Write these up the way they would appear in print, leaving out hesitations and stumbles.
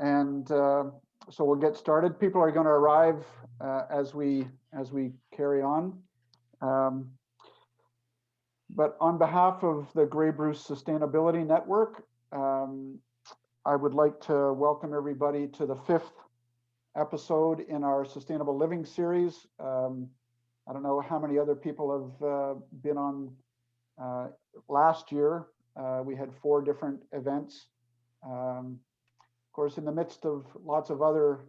And so we'll get started. People are going to arrive as we carry on. But on behalf of the Grey Bruce Sustainability Network, I would like to welcome everybody to the 5th episode in our Sustainable Living series. I don't know how many other people have been on last year. We had 4 different events. Of course, in the midst of lots of other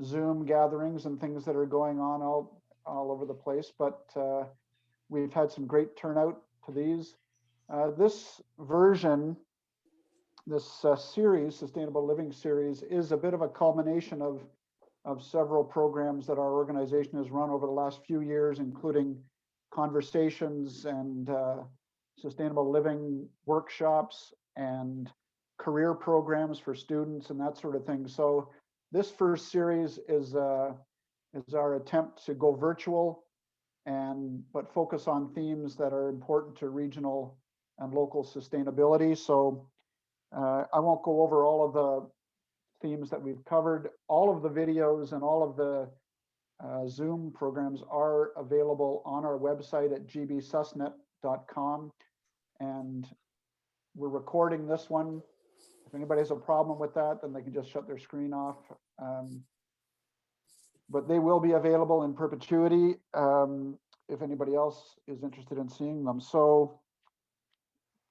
Zoom gatherings and things that are going on all over the place, but we've had some great turnout to these. This version, this series, Sustainable Living series, is a bit of a culmination of several programs that our organization has run over the last few years, including conversations and sustainable living workshops and career programs for students and that sort of thing. So this first series is our attempt to go virtual but focus on themes that are important to regional and local sustainability. So I won't go over all of the themes that we've covered. All of the videos and all of the Zoom programs are available on our website at gbsusnet.com. And we're recording this one. If anybody has a problem with that, then they can just shut their screen off. But they will be available in perpetuity if anybody else is interested in seeing them. So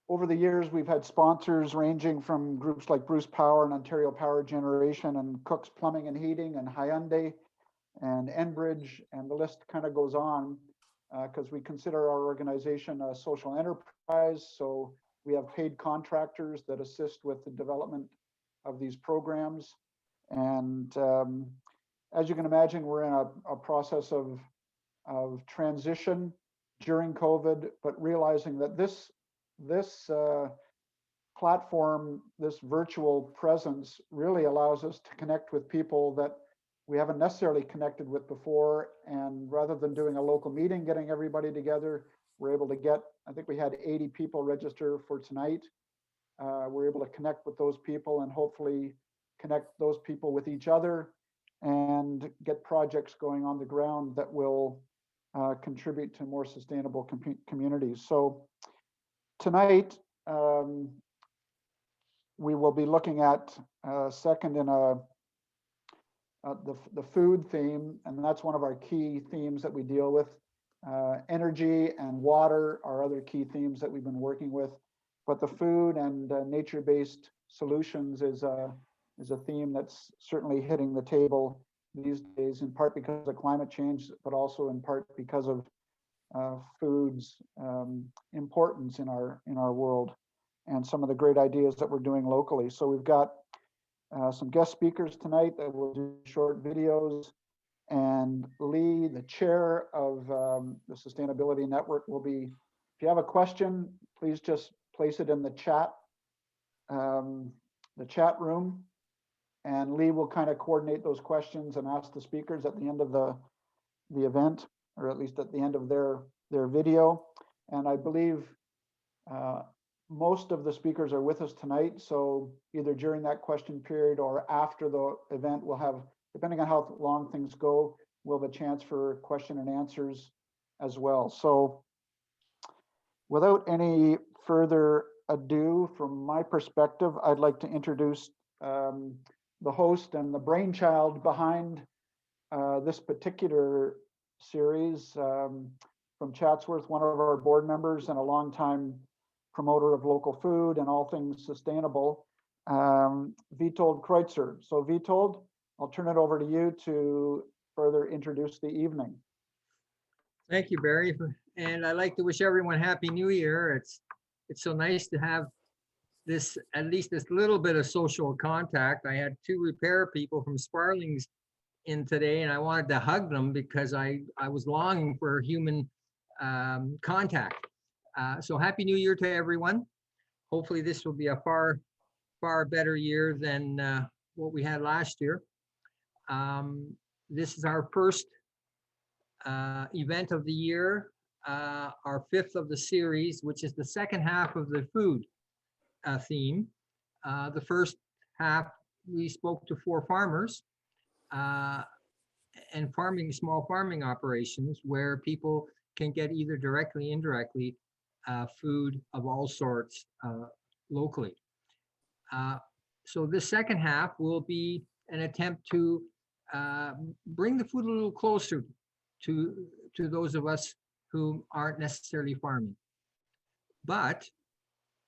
over the years, we've had sponsors ranging from groups like Bruce Power and Ontario Power Generation and Cook's Plumbing and Heating and Hyundai and Enbridge, and the list kind of goes on because we consider our organization a social enterprise. So we have paid contractors that assist with the development of these programs. And as you can imagine, we're in a process of transition during COVID, but realizing that this platform, this virtual presence, really allows us to connect with people that we haven't necessarily connected with before. And rather than doing a local meeting, getting everybody together, we're able to get, I think we had 80 people register for tonight. We're able to connect with those people and hopefully connect those people with each other and get projects going on the ground that will contribute to more sustainable communities. So tonight, we will be looking at second in the food theme, and that's one of our key themes that we deal with. Energy and water are other key themes that we've been working with, but the food and nature-based solutions is a theme that's certainly hitting the table these days, in part because of climate change, but also in part because of food's importance in our world and some of the great ideas that we're doing locally. So we've got some guest speakers tonight that will do short videos, and Lee, the chair of the Sustainability Network, will be, if you have a question, please just place it in the chat room, and Lee will kind of coordinate those questions and ask the speakers at the end of the event, or at least at the end of their video. And I believe most of the speakers are with us tonight, so either during that question period or after the event, we'll have, depending on how long things go, we'll have a chance for question and answers as well. So without any further ado, from my perspective, I'd like to introduce the host and the brainchild behind this particular series, from Chatsworth, one of our board members and a longtime promoter of local food and all things sustainable, Vitold Kreutzer. So Vitold, I'll turn it over to you to further introduce the evening. Thank you, Barry. And I'd like to wish everyone Happy New Year. It's so nice to have this, at least this little bit of social contact. I had 2 repair people from Sparlings in today, and I wanted to hug them because I was longing for human contact. So Happy New Year to everyone. Hopefully this will be a far better year than what we had last year. This is our first event of the year, our 5th of the series, which is the second half of the food theme. The first half we spoke to 4 farmers and small farming operations where people can get either directly, indirectly, food of all sorts locally. So this second half will be an attempt to bring the food a little closer to those of us who aren't necessarily farming. But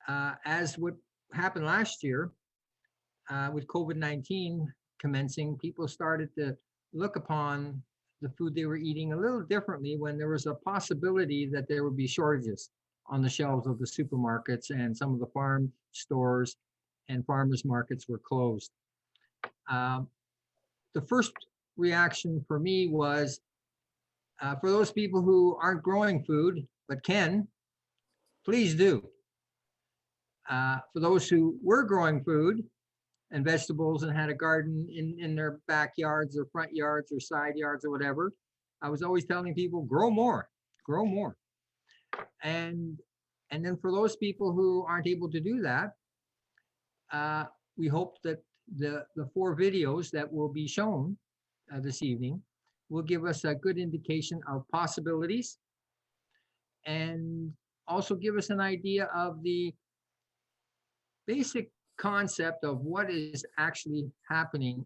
as what happened last year with COVID-19 commencing, people started to look upon the food they were eating a little differently when there was a possibility that there would be shortages on the shelves of the supermarkets, and some of the farm stores and farmers markets were closed. The first reaction for me was, for those people who aren't growing food but can, please do. For those who were growing food and vegetables and had a garden in their backyards or front yards or side yards or whatever, I was always telling people, grow more, grow more. And then for those people who aren't able to do that, we hope that the 4 videos that will be shown this evening will give us a good indication of possibilities, and also give us an idea of the basic concept of what is actually happening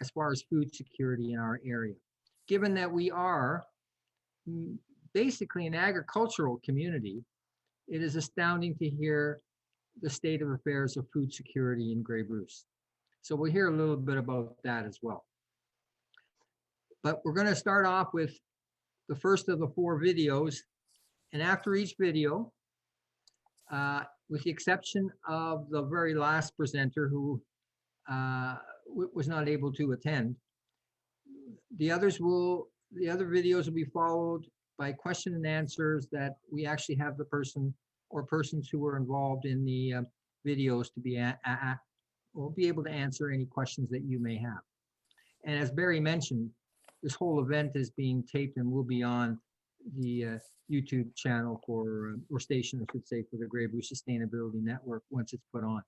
as far as food security in our area. Given that we are basically an agricultural community, it is astounding to hear the state of affairs of food security in Grey Bruce. So we'll hear a little bit about that as well. But we're going to start off with the first of the 4 videos. And after each video, with the exception of the very last presenter who was not able to attend, the other videos will be followed by question and answers that we actually have the person or persons who were involved in the videos to be will be able to answer any questions that you may have. And as Barry mentioned, this whole event is being taped and will be on the YouTube channel or station, I should say, for the Grey Bruce Sustainability Network once it's put on.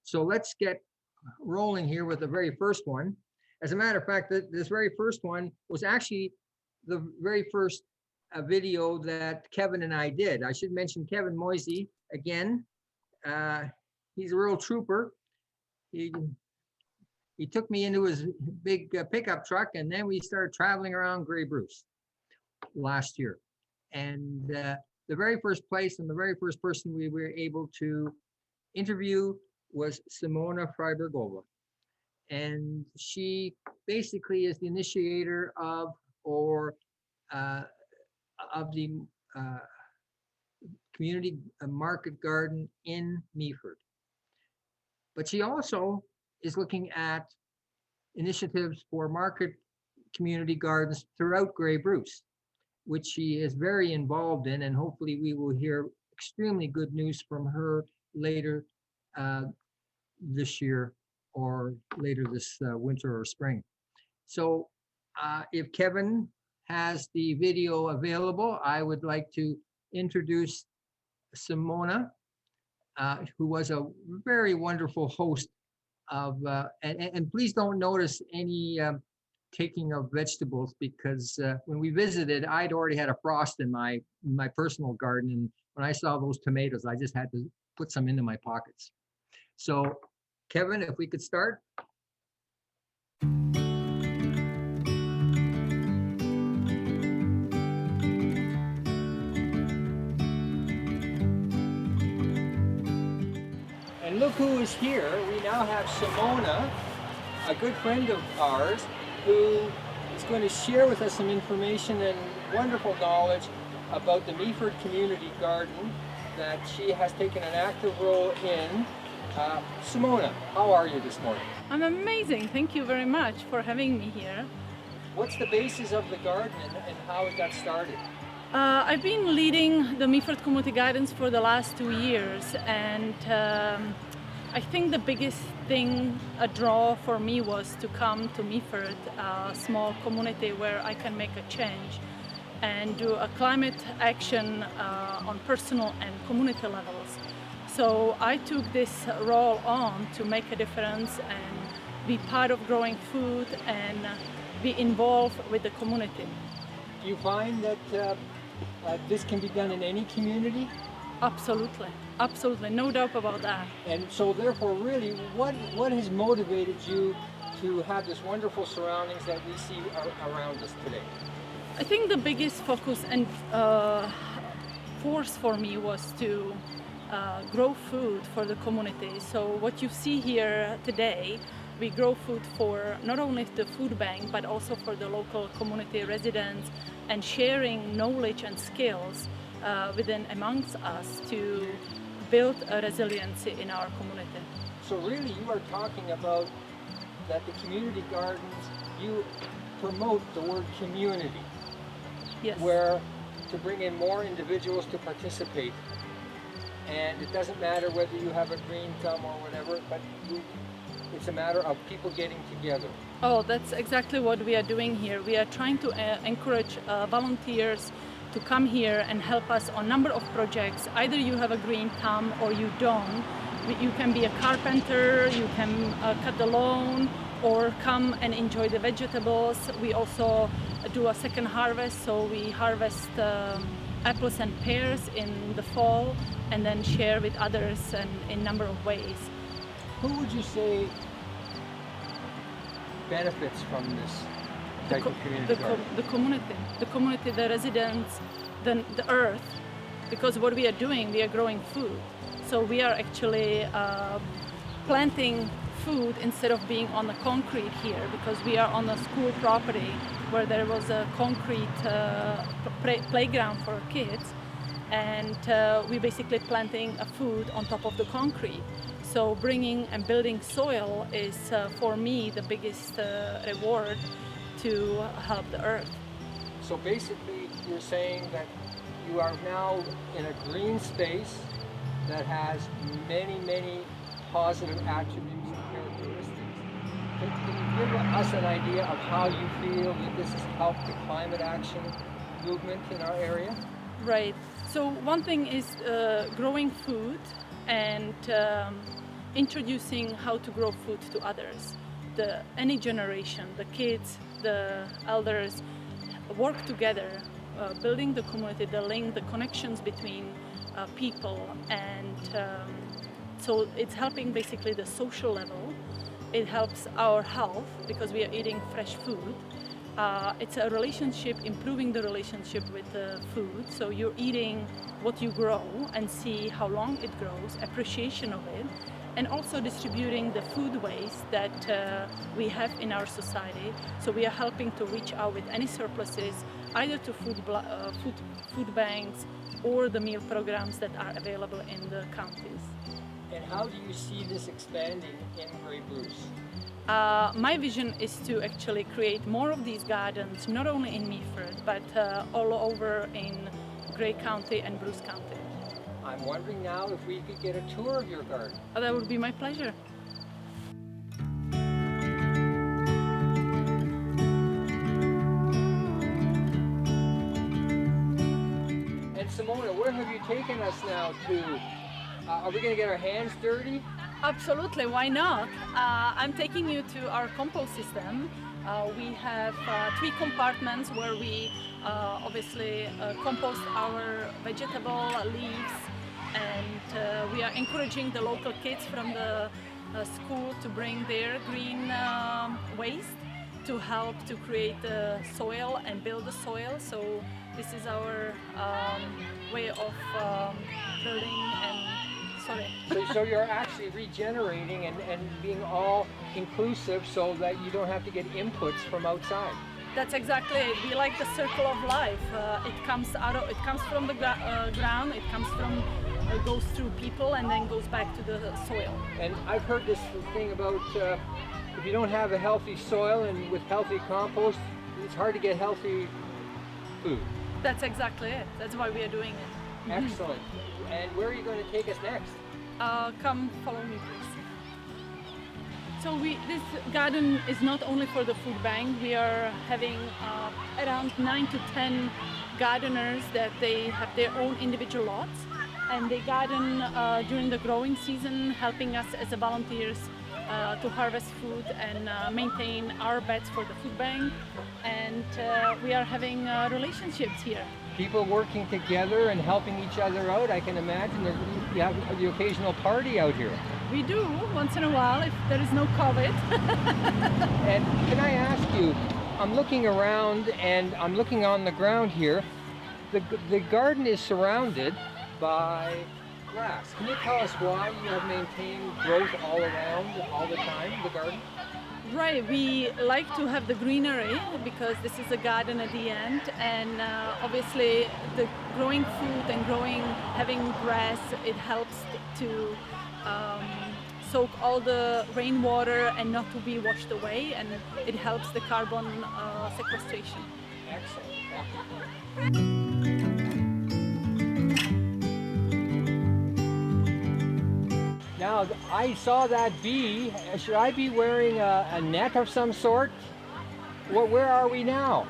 So let's get rolling here with the very first one. As a matter of fact, this very first one was actually the very first video that Kevin and I did. I should mention Kevin Moisey again. He's a real trooper. He took me into his big pickup truck, and then we started traveling around Grey Bruce last year. And the very first place and the very first person we were able to interview was Simona Freibergova. And she basically is the initiator of the community market garden in Meaford. But she also is looking at initiatives for market community gardens throughout Grey Bruce, which she is very involved in, and hopefully we will hear extremely good news from her later this year or later this winter or spring. So if Kevin has the video available, I would like to introduce Simona, who was a very wonderful host of, and please don't notice any taking of vegetables, because when we visited, I'd already had a frost in my personal garden, and when I saw those tomatoes, I just had to put some into my pockets. So Kevin, if we could start. And look who is here. We now have Simona, a good friend of ours, who is going to share with us some information and wonderful knowledge about the Meaford Community Garden that she has taken an active role in. Simona, how are you this morning? I'm amazing. Thank you very much for having me here. What's the basis of the garden and how it got started? I've been leading the Meaford Community Gardens for the last 2 years, and I think the biggest thing, a draw for me, was to come to Meaford, a small community where I can make a change and do a climate action on personal and community levels. So I took this role on to make a difference and be part of growing food and be involved with the community. Do you find that this can be done in any community? Absolutely, absolutely, no doubt about that. And so therefore, really, what has motivated you to have this wonderful surroundings that we see around us today? I think the biggest focus and force for me was to grow food for the community. So what you see here today, we grow food for not only the food bank, but also for the local community residents, and sharing knowledge and skills within amongst us to build a resiliency in our community. So really, you are talking about that the community gardens, you promote the word community. Yes. Where to bring in more individuals to participate. And it doesn't matter whether you have a green thumb or whatever, but it's a matter of people getting together. Oh, that's exactly what we are doing here. We are trying to encourage volunteers to come here and help us on a number of projects. Either you have a green thumb or you don't. You can be a carpenter, you can cut the lawn, or come and enjoy the vegetables. We also do a second harvest, so we harvest apples and pears in the fall and then share with others in a number of ways. Who would you say benefits from this type of community garden? The community, the residents, the earth, because what we are doing, we are growing food. So we are actually planting food instead of being on the concrete here, because we are on a school property where there was a concrete playground for kids, and we basically planting a food on top of the concrete. So bringing and building soil is for me the biggest reward to help the earth. So basically you're saying that you are now in a green space that has many, many positive attributes and characteristics. Can you give us an idea of how you feel that this has helped the climate action movement in our area? Right. So one thing is growing food and introducing how to grow food to others. Any generation, the kids, the elders, work together, building the community, the link, the connections between people, and so it's helping basically the social level. It helps our health because we are eating fresh food. It's a relationship, improving the relationship with the food. So you're eating what you grow and see how long it grows, appreciation of it, and also distributing the food waste that we have in our society. So we are helping to reach out with any surpluses, either to food banks or the meal programs that are available in the counties. And how do you see this expanding in Grey Bruce? My vision is to actually create more of these gardens, not only in Meaford, but all over in Grey County and Bruce County. I'm wondering now if we could get a tour of your garden. Oh, that would be my pleasure. And Simona, where have you taken us now to? Are we going to get our hands dirty? Absolutely, why not? I'm taking you to our compost system. We have 3 compartments where we obviously compost our vegetable leaves, and we are encouraging the local kids from the school to bring their green waste to help to create the soil and build the soil. So this is our way of building and So you're actually regenerating and being all inclusive so that you don't have to get inputs from outside. That's exactly it. We like the circle of life. It comes from the ground. It goes through people and then goes back to the soil. And I've heard this thing about if you don't have a healthy soil and with healthy compost, it's hard to get healthy food. That's exactly it. That's why we are doing it. Excellent. And where are you going to take us next? Come follow me, please. So this garden is not only for the food bank. We are having around 9 to 10 gardeners that they have their own individual lots, and they garden during the growing season, helping us as a volunteers to harvest food and maintain our beds for the food bank. And we are having relationships here. People working together and helping each other out. I can imagine that you have the occasional party out here. We do once in a while if there is no COVID. And can I ask you, I'm looking around and I'm looking on the ground here. The garden is surrounded by grass. Can you tell us why you have maintained growth all around, all the time, the garden? Right, we like to have the greenery because this is a garden at the end, and obviously the growing food and having grass, it helps to soak all the rainwater and not to be washed away, and it helps the carbon sequestration. Excellent. Now, I saw that bee. Should I be wearing a net of some sort? Where are we now?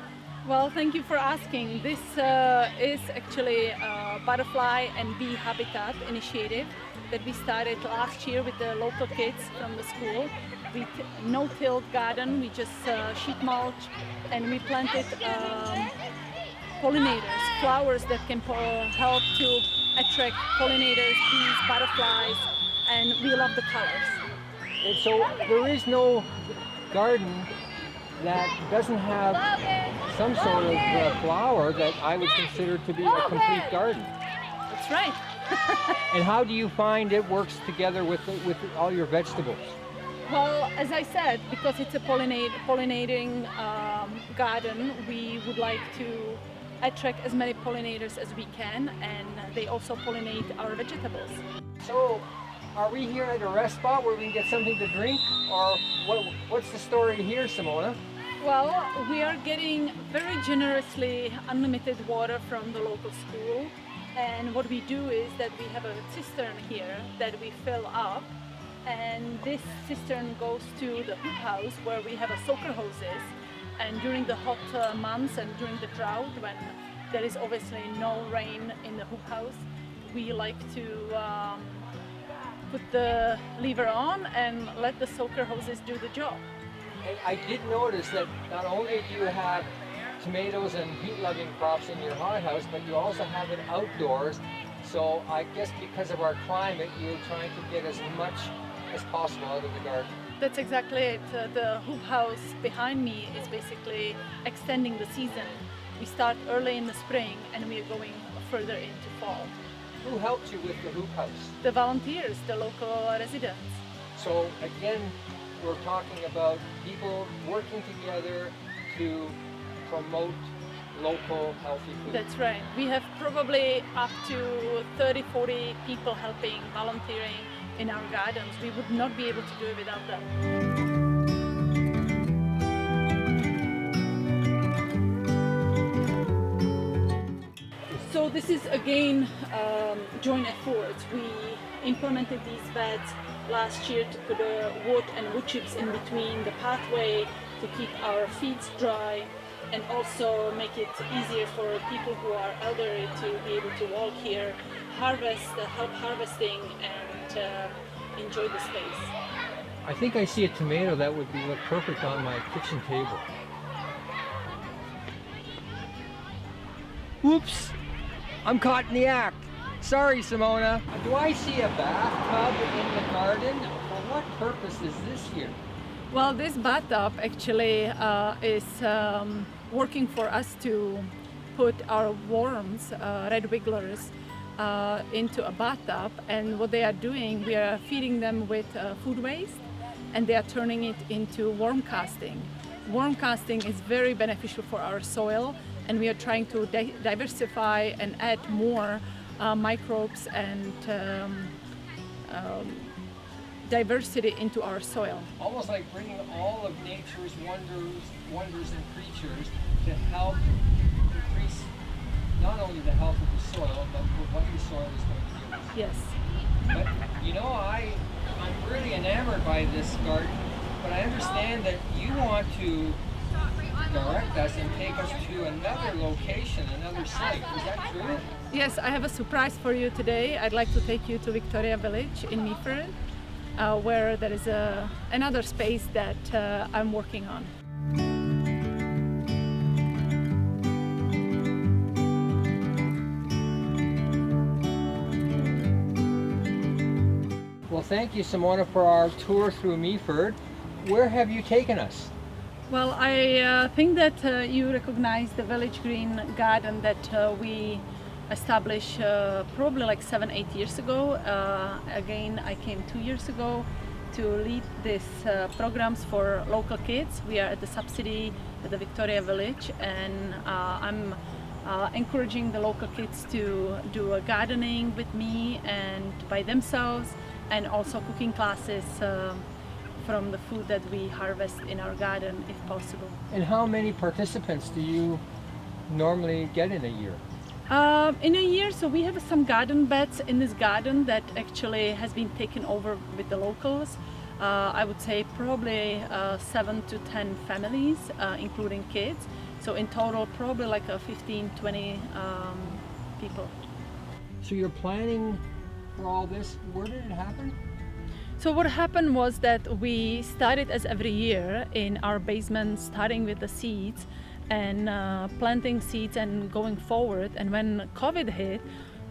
Well, thank you for asking. This is actually a butterfly and bee habitat initiative that we started last year with the local kids from the school. We no-till garden, we just sheet mulch, and we planted pollinators, flowers that can help to attract pollinators, bees, butterflies, and we love the colors. And so there is no garden that doesn't have some sort of flower that I would consider to be a complete garden. That's right. And how do you find it works together with all your vegetables? Well, as I said, because it's a pollinating garden, we would like to attract as many pollinators as we can, and they also pollinate our vegetables. So, are we here at a rest spot where we can get something to drink, or what's the story here, Simona? Well, we are getting very generously unlimited water from the local school, and what we do is that we have a cistern here that we fill up, and this cistern goes to the hoop house where we have a soaker hoses, and during the hot months and during the drought, when there is obviously no rain in the hoop house, we like to put the lever on and let the soaker hoses do the job. And I did notice that not only do you have tomatoes and heat-loving crops in your hothouse, but you also have it outdoors. So I guess because of our climate, you're trying to get as much as possible out of the garden. That's exactly it. The hoop house behind me is basically extending the season. We start early in the spring and we are going further into fall. Who helped you with the hoop house? The volunteers, the local residents. So again, we're talking about people working together to promote local healthy food. That's right. We have probably up to 30-40 people helping, volunteering in our gardens. We would not be able to do it without them. So this is again joint efforts. We implemented these beds last year to put wood and wood chips in between the pathway to keep our feet dry and also make it easier for people who are elderly to be able to walk here, help harvesting and enjoy the space. I think I see a tomato that would look perfect on my kitchen table. Whoops! I'm caught in the act. Sorry, Simona. Do I see a bathtub in the garden? For what purpose is this here? Well, this bathtub actually is working for us to put our worms, red wigglers, into a bathtub, and what they are doing, we are feeding them with food waste and they are turning it into worm casting. Worm casting is very beneficial for our soil, and we are trying to diversify and add more microbes and diversity into our soil. Almost like bringing all of nature's wonders and creatures to help increase not only the health of the soil, but what the soil is going to give us. Yes. But you know, I'm really enamored by this garden, but I understand that you want to direct us and take us to another location, another site. Is that true? Yes, I have a surprise for you today. I'd like to take you to Victoria Village in Meaford. where there is another space that I'm working on. Well, thank you, Simona, for our tour through Meaford. Where have you taken us? Well, I think that you recognize the village green garden that we established probably like 7-8 years ago. Again, I came 2 years ago to lead these programs for local kids. We are at the subsidy at the Victoria Village, and I'm encouraging the local kids to do a gardening with me and by themselves, and also cooking classes from the food that we harvest in our garden if possible. And how many participants do you normally get in a year? In a year, so we have some garden beds in this garden that actually has been taken over with the locals. I would say probably 7 to 10 families, including kids. So in total, probably like 15, 20 people. So you're planning for all this. Where did it happen? So what happened was that we started as every year in our basement, starting with the seeds and planting seeds and going forward. And when COVID hit,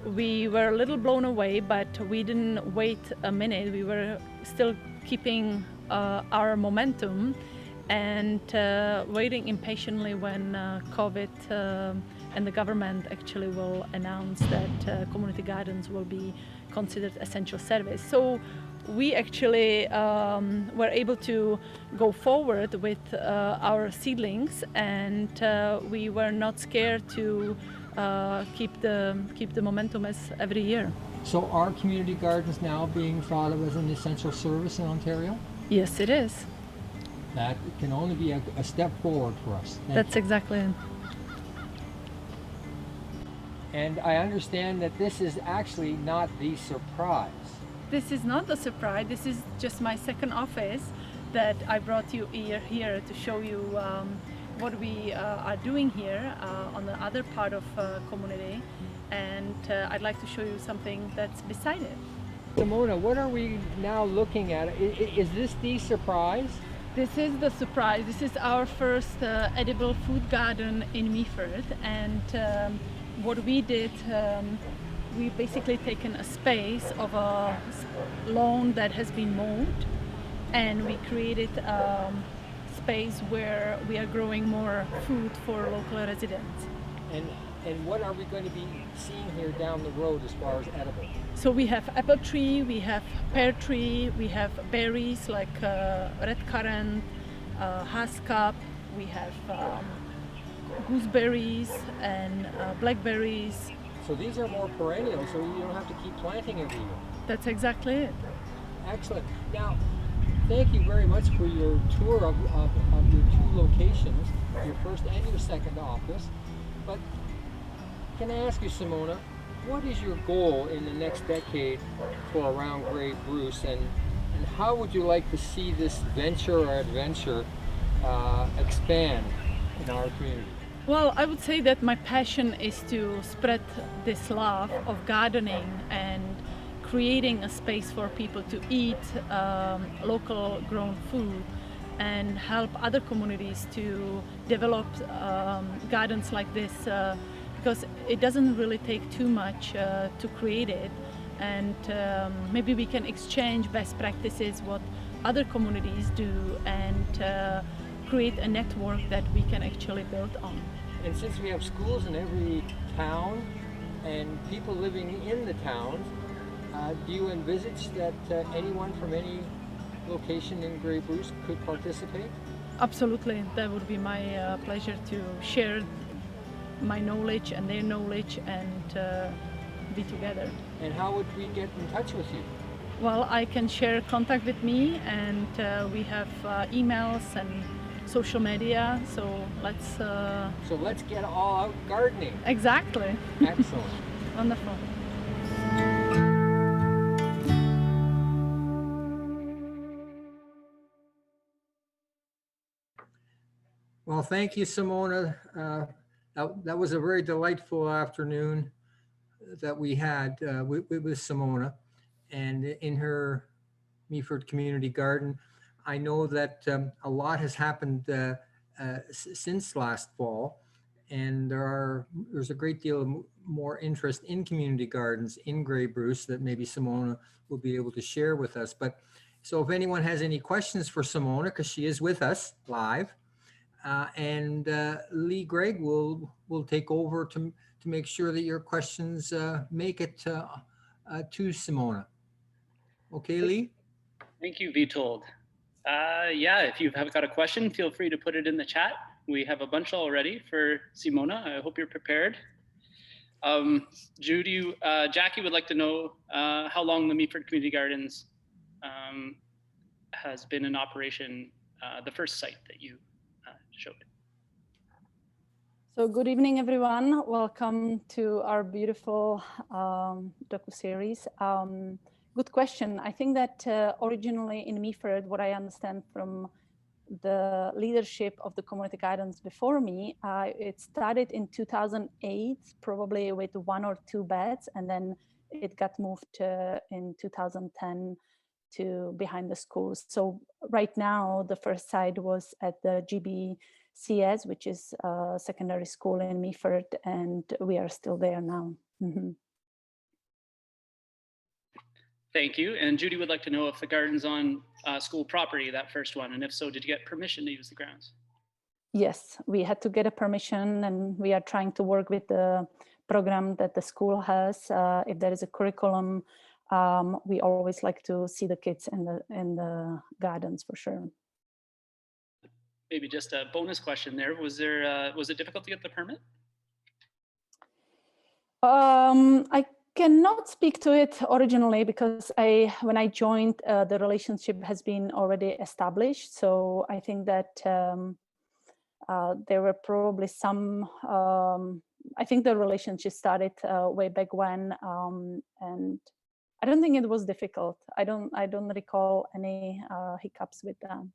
we were a little blown away, but we didn't wait a minute. We were still keeping our momentum and waiting impatiently when COVID and the government actually will announce that community gardens will be considered essential service. So we actually were able to go forward with our seedlings, and we were not scared to keep the momentum as every year. So are community gardens now being thought of as an essential service in Ontario? Yes, it is. That can only be a step forward for us. That's exactly it. And I understand that this is actually not the surprise. This is not the surprise. This is just my second office that I brought you here to show you what we are doing here on the other part of community. And I'd like to show you something that's beside it. Simona, what are we now looking at? Is this the surprise? This is the surprise. This is our first edible food garden in Meaford, and what we did, we basically taken a space of a lawn that has been mowed, and we created a space where we are growing more food for local residents. And what are we going to be seeing here down the road as far as edible? So we have apple tree, we have pear tree, we have berries like red currant, haskap, we have gooseberries and blackberries. So these are more perennial, so you don't have to keep planting every year. That's exactly it. Excellent. Now, thank you very much for your tour of your two locations, your first and your second office. But can I ask you, Simona, what is your goal in the next decade for around Grey Bruce, and how would you like to see this venture or adventure expand in our community? Well, I would say that my passion is to spread this love of gardening and creating a space for people to eat local grown food and help other communities to develop gardens like this, because it doesn't really take too much to create it, and maybe we can exchange best practices, what other communities do, and create a network that we can actually build on. And since we have schools in every town and people living in the towns, do you envisage that anyone from any location in Grey Bruce could participate? Absolutely, that would be my pleasure to share my knowledge and their knowledge and be together. And how would we get in touch with you? Well, I can share contact with me, and we have emails and social media, so let's get all out gardening. Exactly. Excellent. Wonderful. Well, thank you, Simona. That was a very delightful afternoon that we had with Simona, and in her Meaford Community Garden. I know that a lot has happened since last fall, and there's a great deal of more interest in community gardens in Grey Bruce that maybe Simona will be able to share with us. But so if anyone has any questions for Simona, because she is with us live, and Lee Gregg will take over to make sure that your questions make it to Simona. Okay, Lee? Thank you, Vitold. Yeah, if you have got a question, feel free to put it in the chat. We have a bunch already for Simona. I hope you're prepared. Jackie would like to know how long the Meaford Community Gardens has been in operation, the first site that you showed. So good evening, everyone. Welcome to our beautiful docu-series. Good question. I think that originally in Meaford, what I understand from the leadership of the community gardens before me, it started in 2008, probably with 1 or 2 beds, and then it got moved in 2010 to behind the schools. So right now, the first site was at the GBCS, which is a secondary school in Meaford, and we are still there now. Mm-hmm. Thank you. And Judy would like to know if the garden's on school property, that first one, and if so, did you get permission to use the grounds? Yes, we had to get a permission, and we are trying to work with the program that the school has. If there is a curriculum, we always like to see the kids in the gardens for sure. Maybe just a bonus question there. Was it difficult to get the permit? I cannot speak to it originally because when I joined, the relationship has been already established. So I think that there were probably some, I think the relationship started way back when, and I don't think it was difficult. I don't recall any hiccups with that.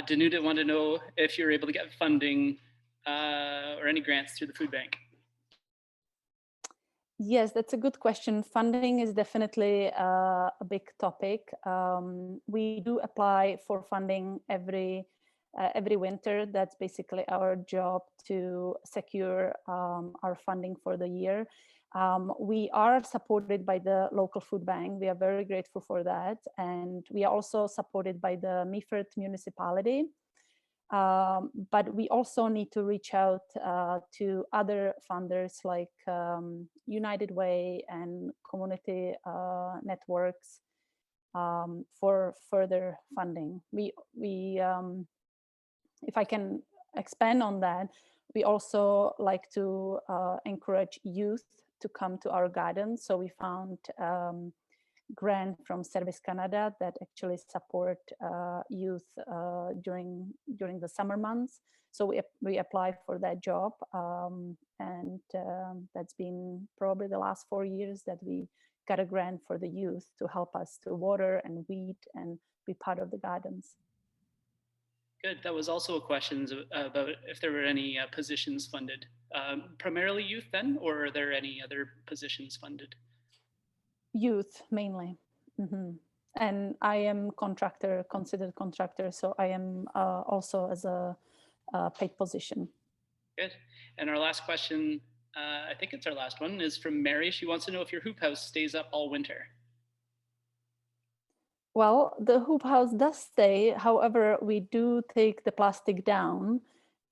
Danuta wanted to know if you're able to get funding or any grants through the food bank. Yes, that's a good question. Funding is definitely a big topic. We do apply for funding every winter. That's basically our job to secure our funding for the year. We are supported by the local food bank. We are very grateful for that. And we are also supported by the Meaford municipality. But we also need to reach out to other funders like United Way and community networks for further funding. We if I can expand on that, we also like to encourage youth to come to our gardens. So we found grant from Service Canada that actually support youth during the summer months. So we apply for that job, and that's been probably the last 4 years that we got a grant for the youth to help us to water and weed and be part of the gardens. Good. That was also a question about if there were any positions funded. Primarily youth then, or are there any other positions funded? Youth mainly. Mm-hmm. And I am considered contractor, so I am also as a paid position. Good. And our last question, I think it's our last one, is from Mary. She wants to know if your hoop house stays up all winter. Well, the hoop house does stay. However, we do take the plastic down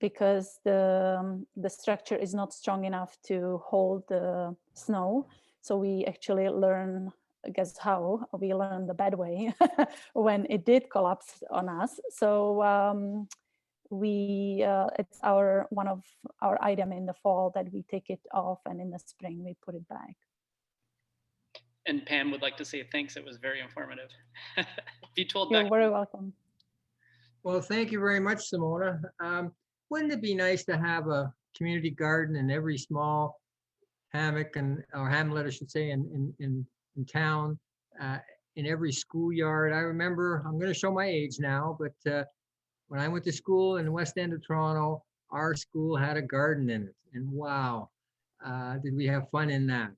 because the structure is not strong enough to hold the snow. So we actually learn, I guess how, we learned the bad way when it did collapse on us. So it's one of our item in the fall that we take it off, and in the spring we put it back. And Pam would like to say thanks. It was very informative. You're very welcome. Well, thank you very much, Simona. Wouldn't it be nice to have a community garden in every small hammock or hamlet, I should say, in town, in every schoolyard? I remember, I'm going to show my age now, but when I went to school in the West End of Toronto, our school had a garden in it, and wow, did we have fun in that.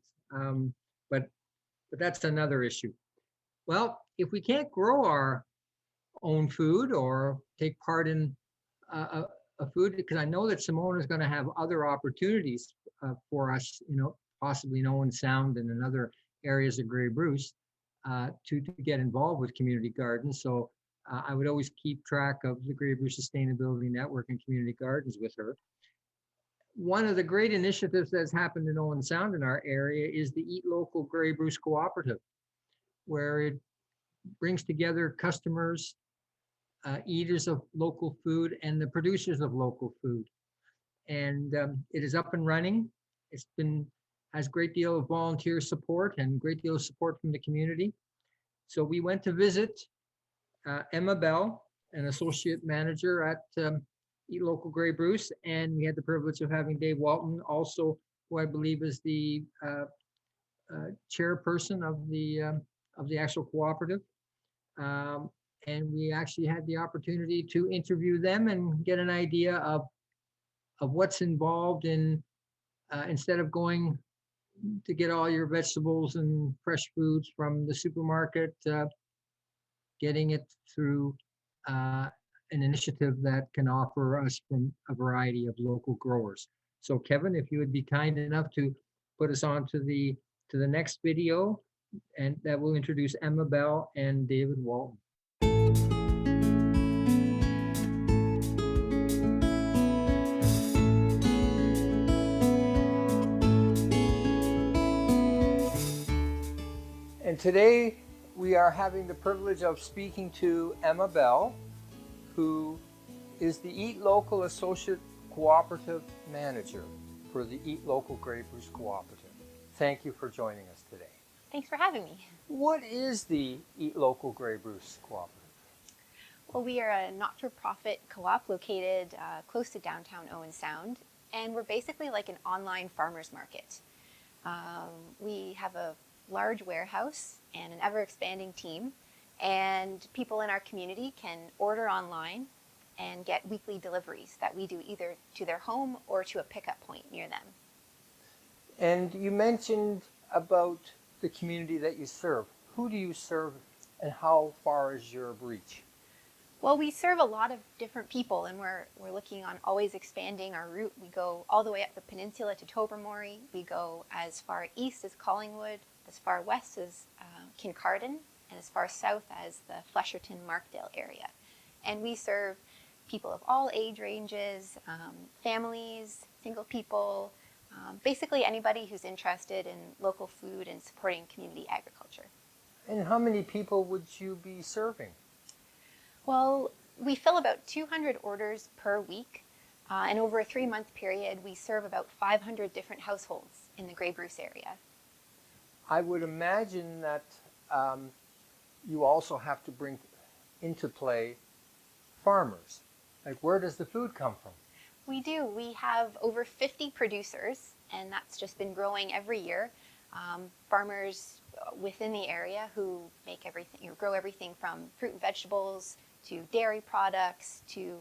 But that's another issue. Well, if we can't grow our own food or take part in a food, because I know that Simona is going to have other opportunities for us, possibly in Owen Sound and in other areas of Grey Bruce to get involved with community gardens. So I would always keep track of the Grey Bruce Sustainability Network and community gardens with her. One of the great initiatives that's happened in Owen Sound in our area is the Eat Local Grey Bruce Cooperative, where it brings together customers, eaters of local food, and the producers of local food. And it is up and running. Has a great deal of volunteer support and great deal of support from the community. So we went to visit Emma Bell, an associate manager at Eat Local Grey Bruce, and we had the privilege of having Dave Walton, also, who I believe is the chairperson of the actual cooperative. And we actually had the opportunity to interview them and get an idea of what's involved in, instead of going to get all your vegetables and fresh foods from the supermarket, getting it through an initiative that can offer us from a variety of local growers. So Kevin, if you would be kind enough to put us on to the next video, and that will introduce Emma Bell and David Walton. And today we are having the privilege of speaking to Emma Bell, who is the Eat Local Associate Cooperative Manager for the Eat Local Grey Bruce Cooperative. Thank you for joining us today. Thanks for having me. What is the Eat Local Grey Bruce Cooperative? Well, we are a not-for-profit co-op located close to downtown Owen Sound, and we're basically like an online farmers market. We have a large warehouse and an ever-expanding team, and people in our community can order online and get weekly deliveries that we do either to their home or to a pickup point near them. And you mentioned about the community that you serve. Who do you serve, and how far is your reach? Well, we serve a lot of different people, and we're looking on always expanding our route. We go all the way up the peninsula to Tobermory. We go as far east as Collingwood, as far west as Kincardine, and as far south as the Flesherton-Markdale area. And we serve people of all age ranges, families, single people, basically anybody who's interested in local food and supporting community agriculture. And how many people would you be serving? Well, we fill about 200 orders per week, and over a 3-month period, we serve about 500 different households in the Grey Bruce area. I would imagine that you also have to bring into play farmers. Like, where does the food come from? We do. We have over 50 producers, and that's just been growing every year. Farmers within the area who make everything, grow everything from fruit and vegetables to dairy products to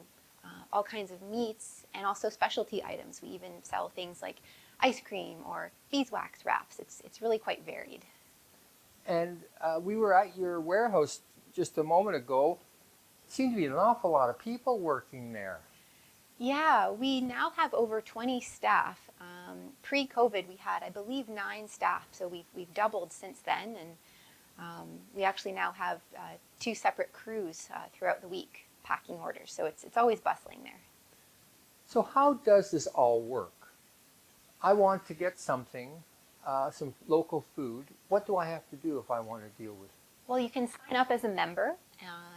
all kinds of meats, and also specialty items. We even sell things like ice cream or beeswax wraps. It's really quite varied. And we were at your warehouse just a moment ago. Seemed to be an awful lot of people working there. Yeah, we now have over 20 staff. Pre-COVID, we had, I believe, 9 staff, so we've doubled since then, and we actually now have 2 separate crews throughout the week packing orders, so it's always bustling there. So how does this all work? I want to get something, some local food. What do I have to do if I want to deal with it? Well, you can sign up as a member,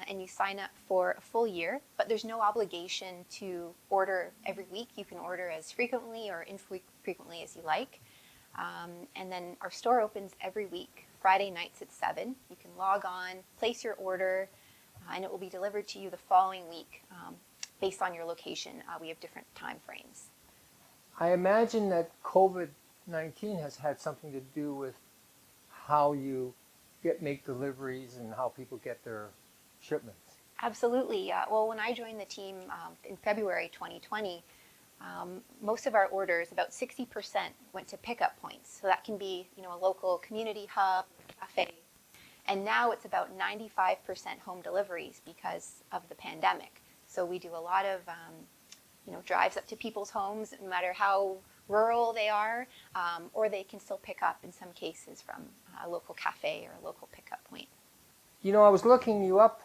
and you sign up for a full year, but there's no obligation to order every week. You can order as frequently or infrequently as you like. And then our store opens every week, Friday nights at 7. You can log on, place your order, and it will be delivered to you the following week based on your location. We have different time frames. I imagine that COVID-19 has had something to do with how you make deliveries and how people get their shipments. Absolutely. Well, when I joined the team in February 2020, most of our orders, about 60%, went to pickup points. So that can be, a local community hub, cafe. And now it's about 95% home deliveries because of the pandemic. So we do a lot of drives up to people's homes, no matter how rural they are, or they can still pick up in some cases from a local cafe or a local pickup point. You know, I was looking you up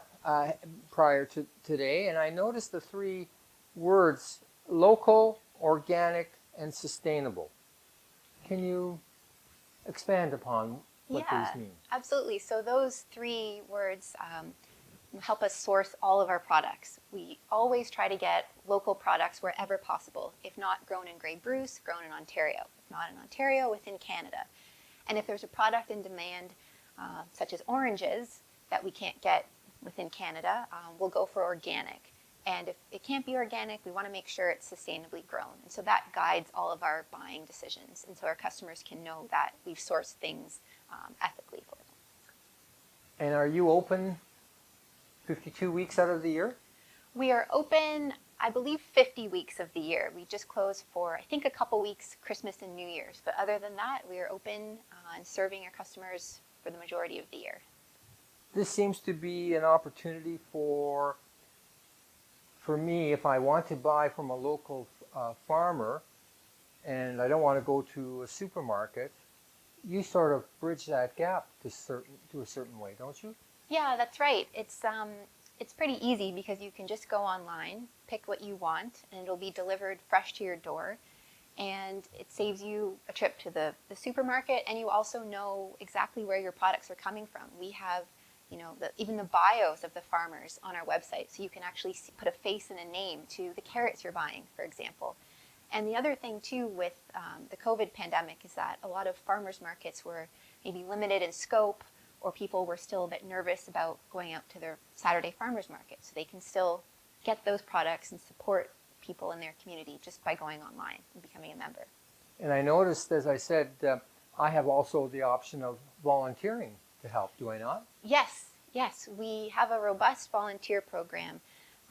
prior to today, and I noticed the three words: local, organic, and sustainable. Can you expand upon what these mean? Absolutely. So those three words help us source all of our products. We always try to get local products wherever possible. If not grown in Grey Bruce, grown in Ontario. If not in Ontario, within Canada. And if there's a product in demand, such as oranges, that we can't get within Canada, we'll go for organic. And if it can't be organic, we want to make sure it's sustainably grown. And so that guides all of our buying decisions. And so our customers can know that we've sourced things ethically for them. And are you open 52 weeks out of the year? We are open, I believe, 50 weeks of the year. We just close for, I think, a couple weeks, Christmas and New Year's. But other than that, we are open and serving our customers for the majority of the year. This seems to be an opportunity for me, if I want to buy from a local farmer and I don't want to go to a supermarket. You sort of bridge that gap to a certain way, don't you? Yeah, that's right. It's pretty easy because you can just go online, pick what you want, and it'll be delivered fresh to your door. And it saves you a trip to the supermarket, and you also know exactly where your products are coming from. We have, even the bios of the farmers on our website, so you can actually put a face and a name to the carrots you're buying, for example. And the other thing, too, with the COVID pandemic is that a lot of farmers markets were maybe limited in scope, or people were still a bit nervous about going out to their Saturday farmers market. So they can still get those products and support people in their community just by going online and becoming a member. And I noticed, as I said, I have also the option of volunteering to help, do I not? Yes. We have a robust volunteer program,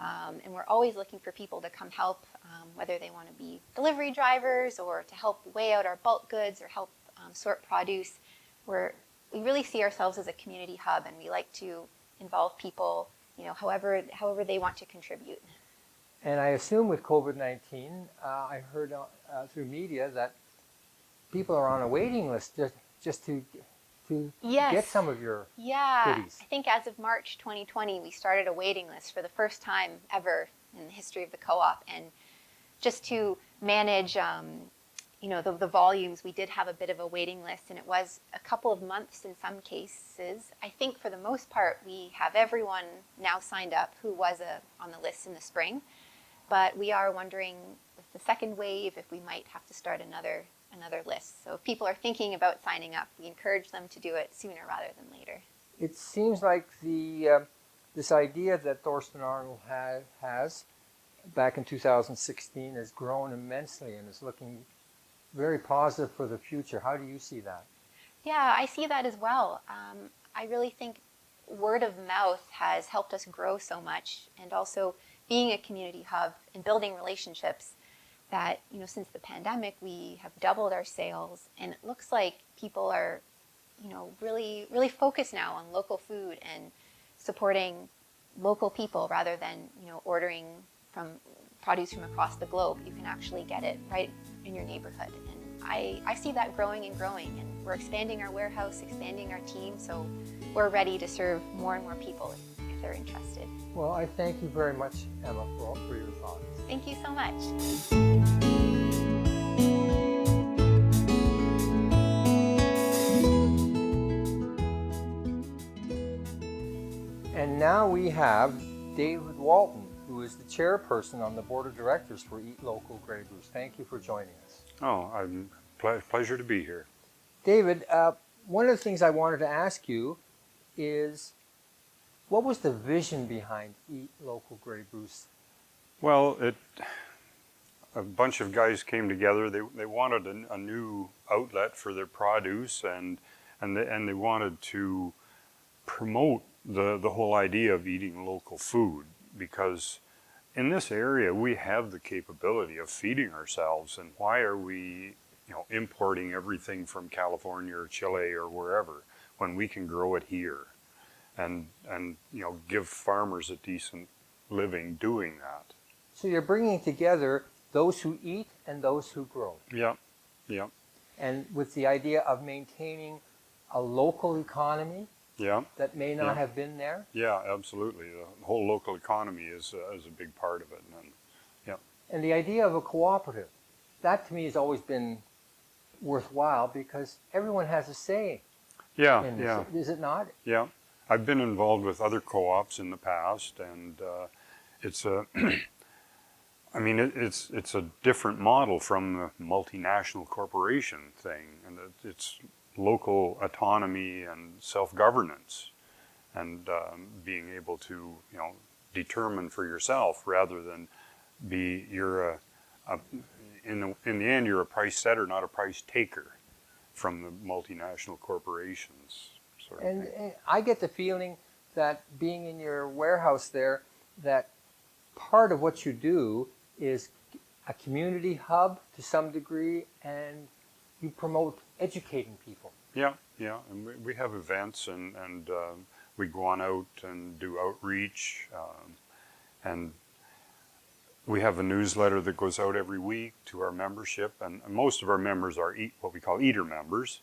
and we're always looking for people to come help, whether they want to be delivery drivers or to help weigh out our bulk goods or help sort produce. We really see ourselves as a community hub, and we like to involve people, however they want to contribute. And I assume with COVID-19, I heard through media that people are on a waiting list just to get some of your goodies. I think as of March 2020, we started a waiting list for the first time ever in the history of the co-op. And just to manage the volumes, we did have a bit of a waiting list, and it was a couple of months in some cases. I think for the most part, we have everyone now signed up who was on the list in the spring. But we are wondering with the second wave if we might have to start another list. So if people are thinking about signing up, we encourage them to do it sooner rather than later. It seems like this idea that Thorsten Arnold has back in 2016 has grown immensely and is looking very positive for the future. How do you see that? Yeah, I see that as well. I really think word of mouth has helped us grow so much, and also being a community hub and building relationships that, since the pandemic, we have doubled our sales, and it looks like people are, really, really focused now on local food and supporting local people rather than, ordering from produce from across the globe. You can actually get it right in your neighborhood. And I see that growing and growing, and we're expanding our warehouse, expanding our team, so we're ready to serve more and more people if they're interested. Well, I thank you very much, Emma, for your thoughts. Thank you so much. And now we have David Walton, who is the chairperson on the board of directors for Eat Local Grey Bruce. Thank you for joining us. Oh, I'm pleasure to be here. David, one of the things I wanted to ask you is, what was the vision behind Eat Local Grey Bruce? Well, a bunch of guys came together. They wanted a new outlet for their produce, and they wanted to promote the whole idea of eating local food, because in this area we have the capability of feeding ourselves, and why are we importing everything from California or Chile or wherever when we can grow it here? and give farmers a decent living doing that. So you're bringing together those who eat and those who grow. Yeah, yeah, And with the idea of maintaining a local economy yeah, that may not Yeah. have been there. yeah, absolutely. The whole local economy is a big part of it. And the idea of a cooperative, that to me has always been worthwhile because everyone has a say Yeah, in yeah, this, is it not? yeah. I've been involved with other co-ops in the past, and it's a, I mean, it's a different model from the multinational corporation thing, and it's local autonomy and self-governance, and being able to determine for yourself rather than you're in the end you're a price setter, not a price taker from the multinational corporations sort of thing. And I get the feeling that being in your warehouse there, that part of what you do is a community hub to some degree, and you promote educating people. Yeah, yeah, and we have events, and we go on out and do outreach, and we have a newsletter that goes out every week to our membership, and most of our members are what we call eater members,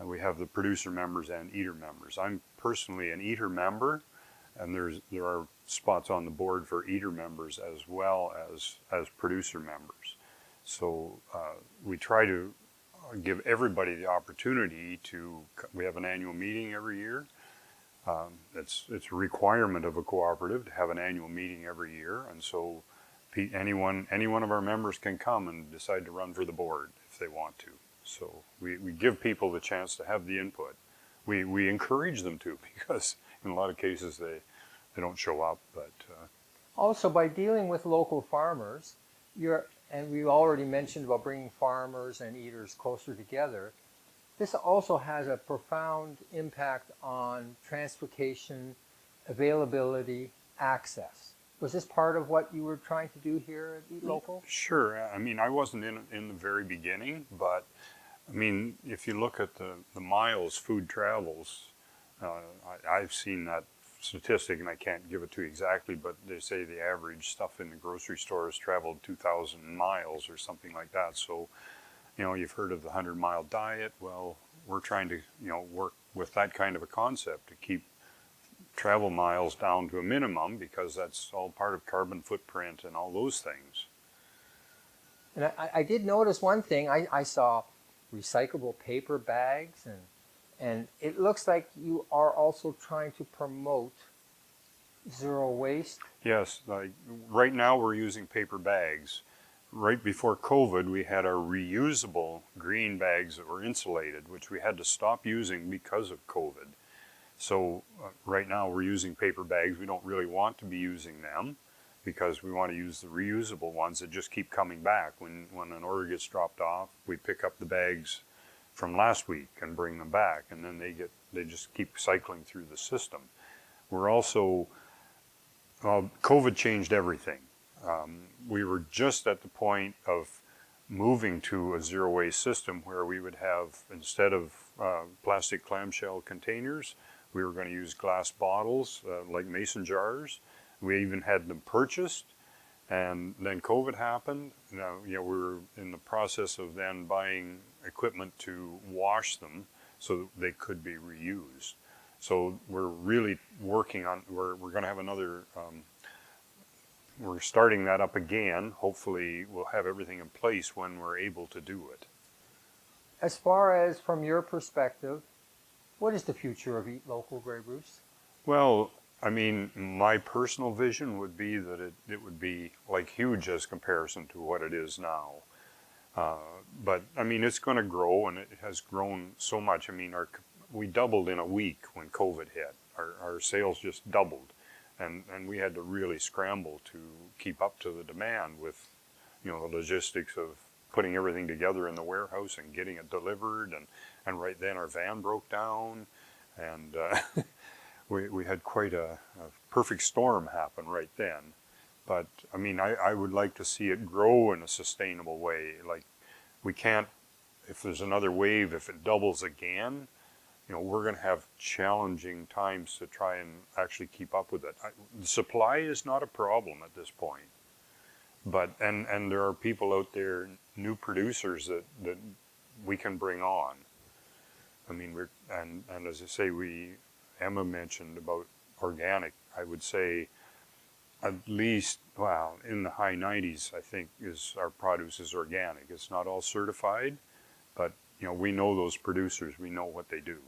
and we have the producer members and eater members. I'm personally an eater member, and there are spots on the board for eater members as well as producer members. So we try to give everybody the opportunity we have an annual meeting every year. It's a requirement of a cooperative to have an annual meeting every year, and so any one of our members can come and decide to run for the board if they want to. So we give people the chance to have the input. We encourage them to, because in a lot of cases they don't show up. But Also, by dealing with local farmers, and we already mentioned about bringing farmers and eaters closer together, this also has a profound impact on transportation, availability, access. Was this part of what you were trying to do here at Eat Local? sure, I mean, I wasn't in the very beginning, but I mean, if you look at the miles food travels, I've seen that statistic, and I can't give it to you exactly, but they say the average stuff in the grocery store has traveled 2,000 miles or something like that. So, you've heard of the 100-mile diet. Well, we're trying to, work with that kind of a concept to keep travel miles down to a minimum, because that's all part of carbon footprint and all those things. And I did notice one thing. I saw recyclable paper bags, and it looks like you are also trying to promote zero waste. Yes, like right now we're using paper bags. Right before COVID, we had our reusable green bags that were insulated, which we had to stop using because of COVID. So right now we're using paper bags. We don't really want to be using them, because we want to use the reusable ones that just keep coming back. When an order gets dropped off, we pick up the bags from last week and bring them back, and then they just keep cycling through the system. We're also, COVID changed everything. We were just at the point of moving to a zero waste system where we would have, instead of plastic clamshell containers, we were going to use glass bottles like mason jars. We even had them purchased, and then COVID happened. Now, we were in the process of then buying equipment to wash them so that they could be reused. So we're really working on, we're going to have another, we're starting that up again. Hopefully we'll have everything in place when we're able to do it. As far as from your perspective, what is the future of Eat Local, Grey Bruce? Well, I mean, my personal vision would be that it would be like huge as comparison to what it is now. But I mean, it's going to grow, and it has grown so much. I mean, we doubled in a week when COVID hit. Our sales just doubled, and we had to really scramble to keep up to the demand with, the logistics of putting everything together in the warehouse and getting it delivered. And right then our van broke down, and we had quite a perfect storm happen right then. But I mean, I would like to see it grow in a sustainable way. Like, we can't, if there's another wave, if it doubles again, you know, we're going to have challenging times to try and actually keep up with it. The supply is not a problem at this point, but and there are people out there, new producers that we can bring on. I mean, and as I say, Emma mentioned about organic. I would say at least, well, in the high 90s, I think, is our produce is organic. It's not all certified, but you know, we know those producers. We know what they do.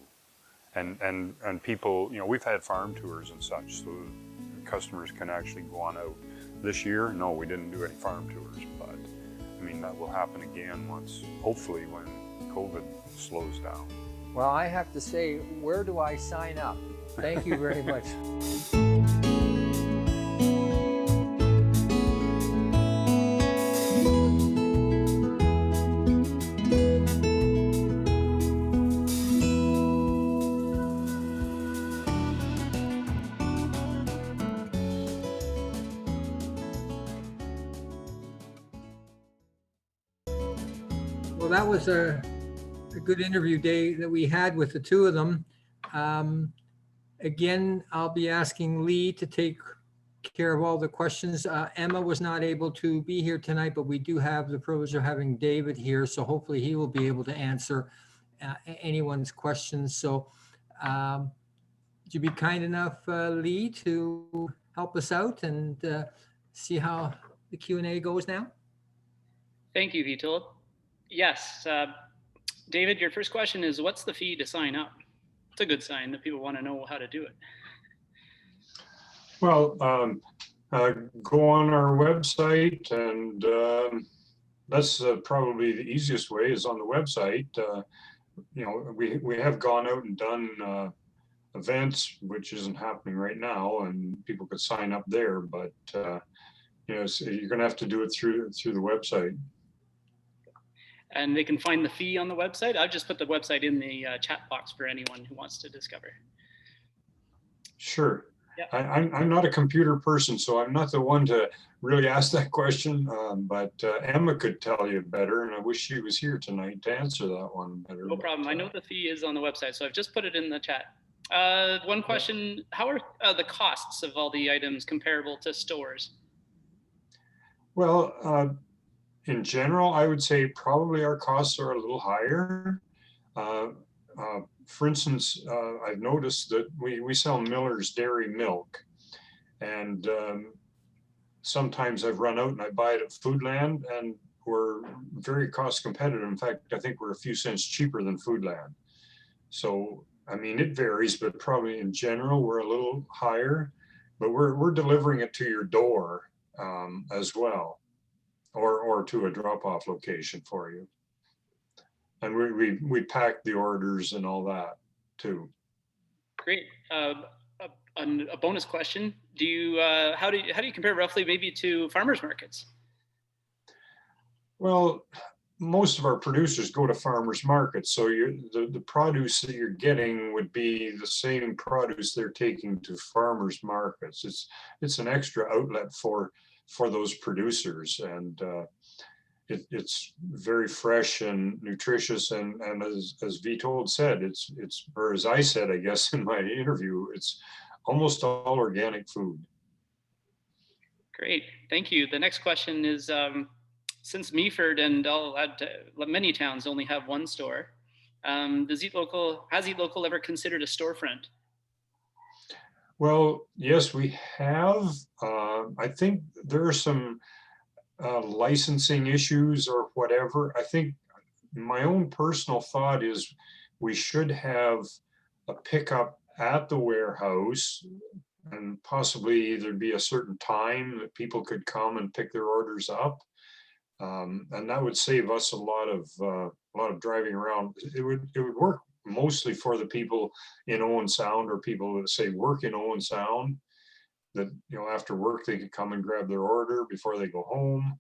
And people, you know, we've had farm tours and such, so customers can actually go on out. This year, no, we didn't do any farm tours, but I mean, that will happen again once, hopefully, when COVID slows down. Well, I have to say, where do I sign up? Thank you very much. Well, that was a good interview day that we had with the two of them. Again, I'll be asking Lee to take care of all the questions. Emma was not able to be here tonight, but we do have the privilege of having David here, so hopefully he will be able to answer anyone's questions. So would you be kind enough, Lee, to help us out and see how the Q&A goes now? Thank you, Vitold. Yes, David, your first question is, what's the fee to sign up? It's a good sign that people want to know how to do it. Well, go on our website, and that's probably the easiest way is on the website. You know, we have gone out and done events, which isn't happening right now, and people could sign up there, but you know, so you're going to have to do it through the website. And they can find the fee on the website. I've just put the website in the chat box for anyone who wants to discover. Sure. Yep. I'm not a computer person, so I'm not the one to really ask that question, but Emma could tell you better, and I wish she was here tonight to answer that one better. No problem. I know the fee is on the website, so I've just put it in the chat. One question, how are the costs of all the items comparable to stores? Well, in general, I would say probably our costs are a little higher. For instance, I've noticed that we sell Miller's dairy milk, and sometimes I've run out and I buy it at Foodland, and we're very cost competitive. In fact, I think we're a few cents cheaper than Foodland. So, I mean, it varies, but probably in general, we're a little higher, but we're delivering it to your door as well. Or to a drop-off location for you, and we pack the orders and all that too. Great. A bonus question: do you how do you compare roughly maybe to farmers markets? Well, most of our producers go to farmers markets, so the produce that you're getting would be the same produce they're taking to farmers markets. It's an extra outlet for those producers, and it's very fresh and nutritious, and as Vitold said, it's or as I said, I guess in my interview, it's almost all organic food. Great, thank you. The next question is, since Meaford and many towns only have one store, has Eat Local ever considered a storefront? Well, yes, we have. I think there are some licensing issues or whatever. I think my own personal thought is we should have a pickup at the warehouse, and possibly there'd be a certain time that people could come and pick their orders up. And that would save us a lot of driving around. It would work mostly for the people in Owen Sound, or people that say work in Owen Sound, that, you know, after work they could come and grab their order before they go home.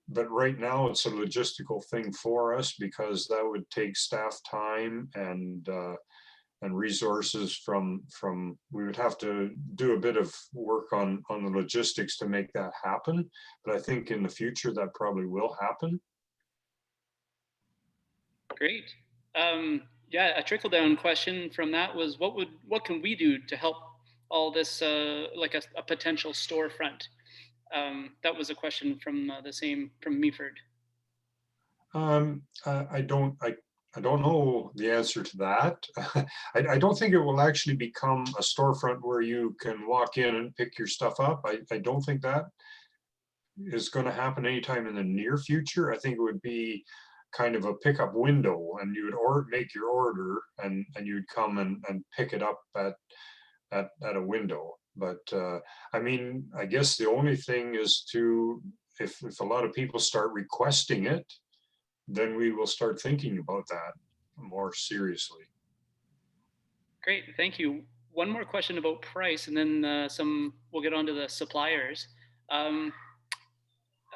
But right now it's a logistical thing for us, because that would take staff time and resources from we would have to do a bit of work on the logistics to make that happen. But I think in the future that probably will happen. Great. Yeah, a trickle down question from that was what can we do to help all this like a potential storefront? That was a question from from Meaford. I don't know the answer to that. I don't think it will actually become a storefront where you can walk in and pick your stuff up. I don't think that is going to happen anytime in the near future. I think it would be kind of a pickup window, and you would make your order, and you'd come and pick it up at a window. But I mean, I guess the only thing is to, if a lot of people start requesting it, then we will start thinking about that more seriously. Great, thank you. One more question about price, and then we'll get on to the suppliers.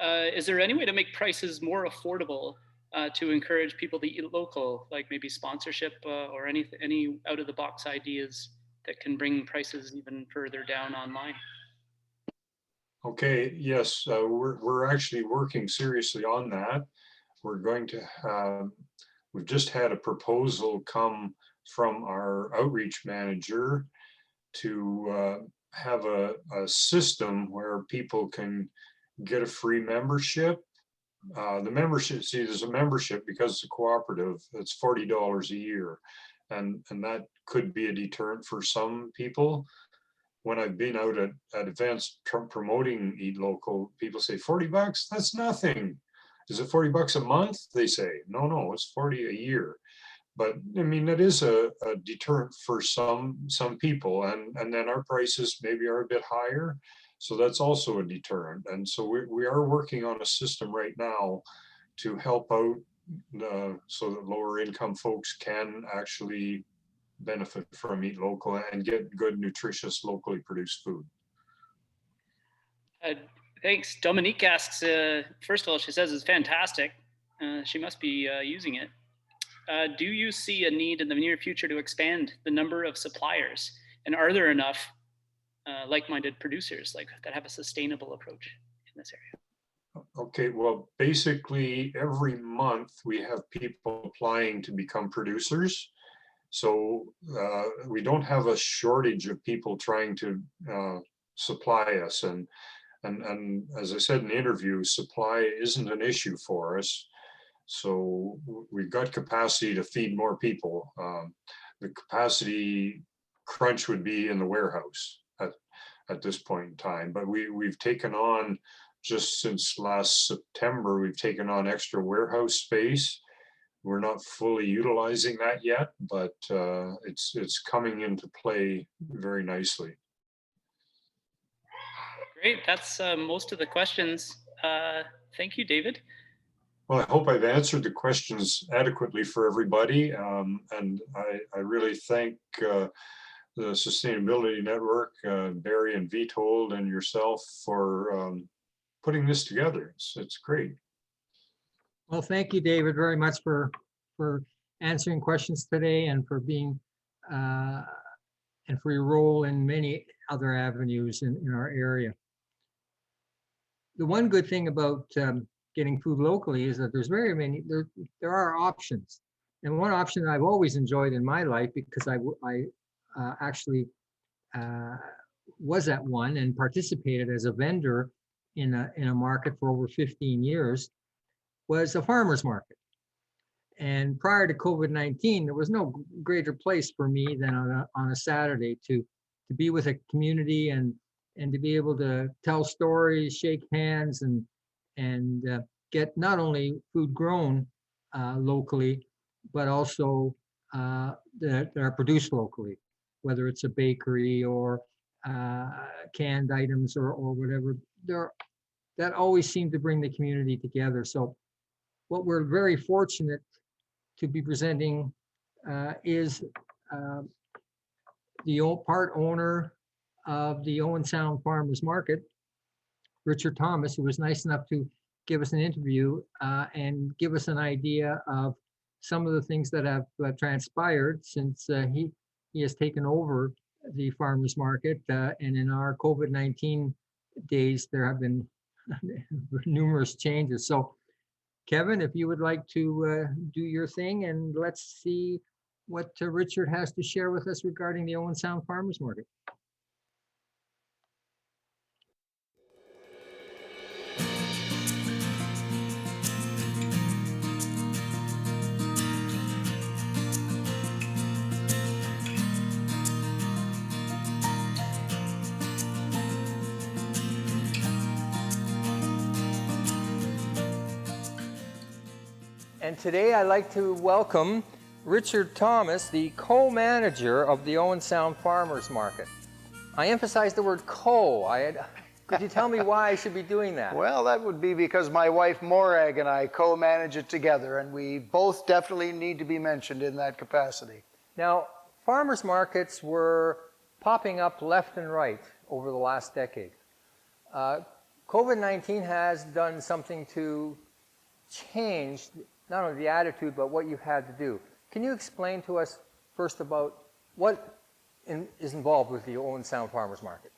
Is there any way to make prices more affordable to encourage people to eat local, like maybe sponsorship or any out of the box ideas that can bring prices even further down online? Okay, yes, we're actually working seriously on that. We're going to we've just had a proposal come from our outreach manager to have a system where people can get a free membership. The membership, see, there's a membership because it's a cooperative, it's $40 a year. And that could be a deterrent for some people. When I've been out at events promoting Eat Local, people say, 40 bucks, that's nothing. Is it 40 bucks a month? They say, no, it's 40 a year. But I mean, it is a deterrent for some people, and then our prices maybe are a bit higher. So that's also a deterrent. And so we are working on a system right now to help out so that lower income folks can actually benefit from Eat Local and get good, nutritious, locally produced food. Thanks. Dominique asks, first of all, she says it's fantastic. She must be using it. Do you see a need in the near future to expand the number of suppliers? And are there enough like-minded producers that have a sustainable approach in this area? Okay, well, basically every month we have people applying to become producers. So we don't have a shortage of people trying to supply us. And as I said in the interview, supply isn't an issue for us. So we've got capacity to feed more people. The capacity crunch would be in the warehouse at this point in time. But we've taken on, just since last September, we've taken on extra warehouse space. We're not fully utilizing that yet, but it's coming into play very nicely. Great, that's most of the questions. Thank you, David. Well, I hope I've answered the questions adequately for everybody. And I really thank the Sustainability Network, Barry and Vitold and yourself for putting this together. It's great. Well, thank you, David, very much for answering questions today and for being and for your role in many other avenues in our area. The one good thing about getting food locally is that there's very many, there are options. And one option that I've always enjoyed in my life, because I actually was at one and participated as a vendor in a market for over 15 years, was a farmer's market. And prior to COVID-19, there was no greater place for me than on a Saturday to be with a community and to be able to tell stories, shake hands, and get not only food grown locally, but also that are produced locally, whether it's a bakery or canned items or whatever. That always seemed to bring the community together. So what we're very fortunate to be presenting is the part owner of the Owen Sound Farmers Market, Richard Thomas, who was nice enough to give us an interview and give us an idea of some of the things that have transpired since he has taken over the farmers market. And in our COVID-19 days, there have been numerous changes. So Kevin, if you would like to do your thing, and let's see what Richard has to share with us regarding the Owen Sound Farmers Market. And today I'd like to welcome Richard Thomas, the co-manager of the Owen Sound Farmers Market. I emphasize the word co. Could you tell me why I should be doing that? Well, that would be because my wife Morag and I co-manage it together, and we both definitely need to be mentioned in that capacity. Now, farmers markets were popping up left and right over the last decade. COVID-19 has done something to change not only the attitude, but what you've had to do. Can you explain to us first about what is involved with the Owen Sound Farmers Market?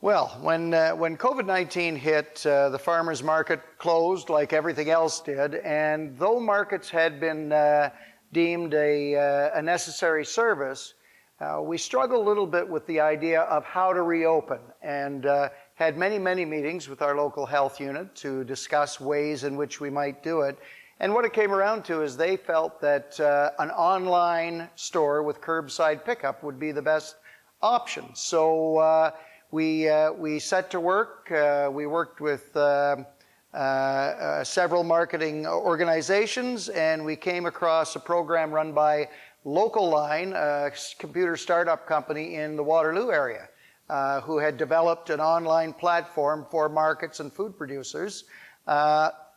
Well, when COVID-19 hit, the farmers market closed like everything else did, and though markets had been deemed a necessary service, we struggled a little bit with the idea of how to reopen, and had many meetings with our local health unit to discuss ways in which we might do it. And what it came around to is they felt that an online store with curbside pickup would be the best option. So we set to work. We worked with several marketing organizations, and we came across a program run by Local Line, a computer startup company in the Waterloo area, who had developed an online platform for markets and food producers.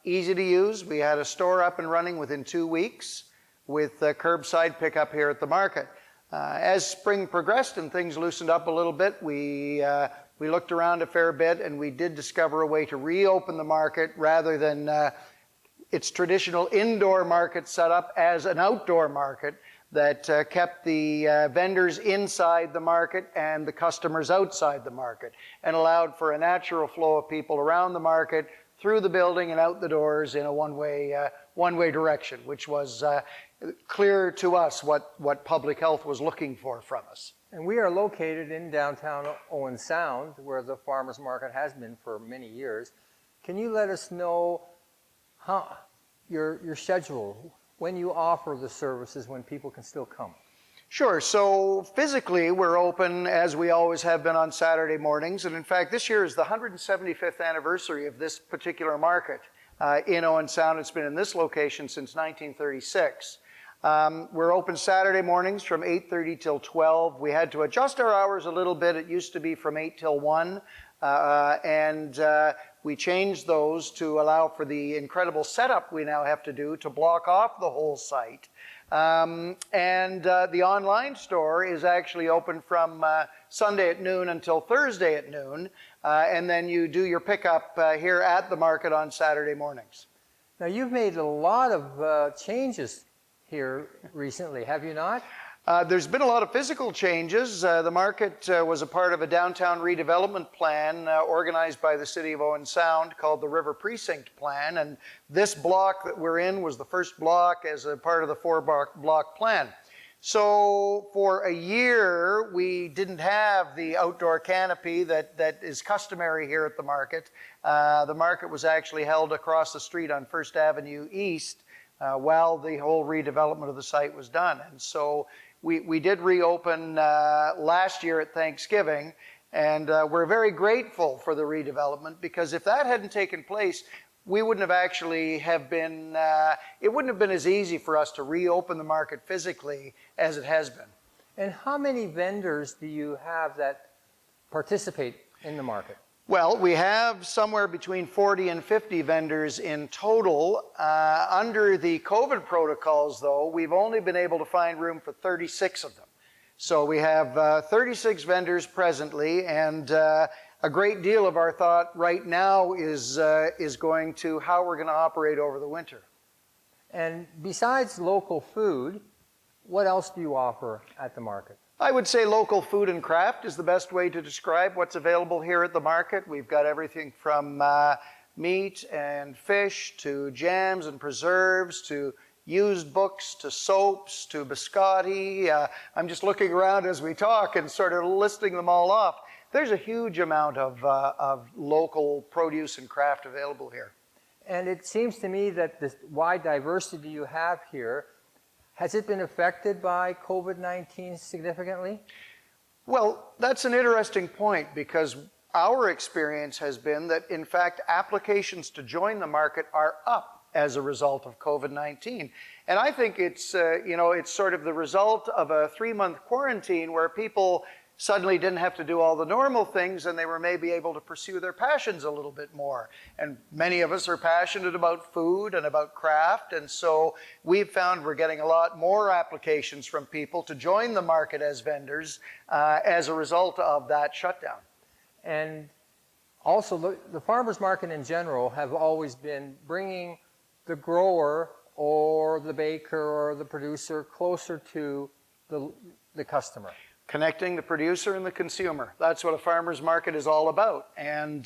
Easy to use. We had a store up and running within 2 weeks with curbside pickup here at the market. As spring progressed and things loosened up a little bit, we looked around a fair bit, and we did discover a way to reopen the market rather than its traditional indoor market set up as an outdoor market that kept the vendors inside the market and the customers outside the market, and allowed for a natural flow of people around the market, through the building and out the doors in a one-way direction, which was clear to us what public health was looking for from us. And we are located in downtown Owen Sound, where the farmers market has been for many years. Can you let us know how your schedule, when you offer the services, when people can still come? Sure. So physically, we're open as we always have been on Saturday mornings. And in fact, this year is the 175th anniversary of this particular market in Owen Sound. It's been in this location since 1936. We're open Saturday mornings from 8:30 till 12. We had to adjust our hours a little bit. It used to be from 8 till 1. We changed those to allow for the incredible setup we now have to do to block off the whole site. The online store is actually open from Sunday at noon until Thursday at noon, and then you do your pickup here at the market on Saturday mornings. Now, you've made a lot of changes here recently, have you not? There's been a lot of physical changes. The market was a part of a downtown redevelopment plan organized by the City of Owen Sound called the River Precinct Plan, and this block that we're in was the first block as a part of the four-block plan. So for a year, we didn't have the outdoor canopy that is customary here at the market. The market was actually held across the street on First Avenue East while the whole redevelopment of the site was done. And so we did reopen last year at Thanksgiving, and we're very grateful for the redevelopment, because if that hadn't taken place, we wouldn't have actually been, it wouldn't have been as easy for us to reopen the market physically as it has been. And how many vendors do you have that participate in the market? Well, we have somewhere between 40 and 50 vendors in total. Under the COVID protocols, though, we've only been able to find room for 36 of them. So we have 36 vendors presently, and a great deal of our thought right now is going to how we're going to operate over the winter. And besides local food, what else do you offer at the market? I would say local food and craft is the best way to describe what's available here at the market. We've got everything from meat and fish to jams and preserves to used books to soaps to biscotti. I'm just looking around as we talk and sort of listing them all off. There's a huge amount of local produce and craft available here. And it seems to me that this wide diversity you have here, has it been affected by COVID-19 significantly? Well, that's an interesting point, because our experience has been that, in fact, applications to join the market are up as a result of COVID-19. And I think it's, it's sort of the result of a 3-month quarantine where people suddenly didn't have to do all the normal things, and they were maybe able to pursue their passions a little bit more. And many of us are passionate about food and about craft, and so we've found we're getting a lot more applications from people to join the market as vendors as a result of that shutdown. And also, the farmers market in general have always been bringing the grower or the baker or the producer closer to the customer. Connecting the producer and the consumer. That's what a farmer's market is all about. And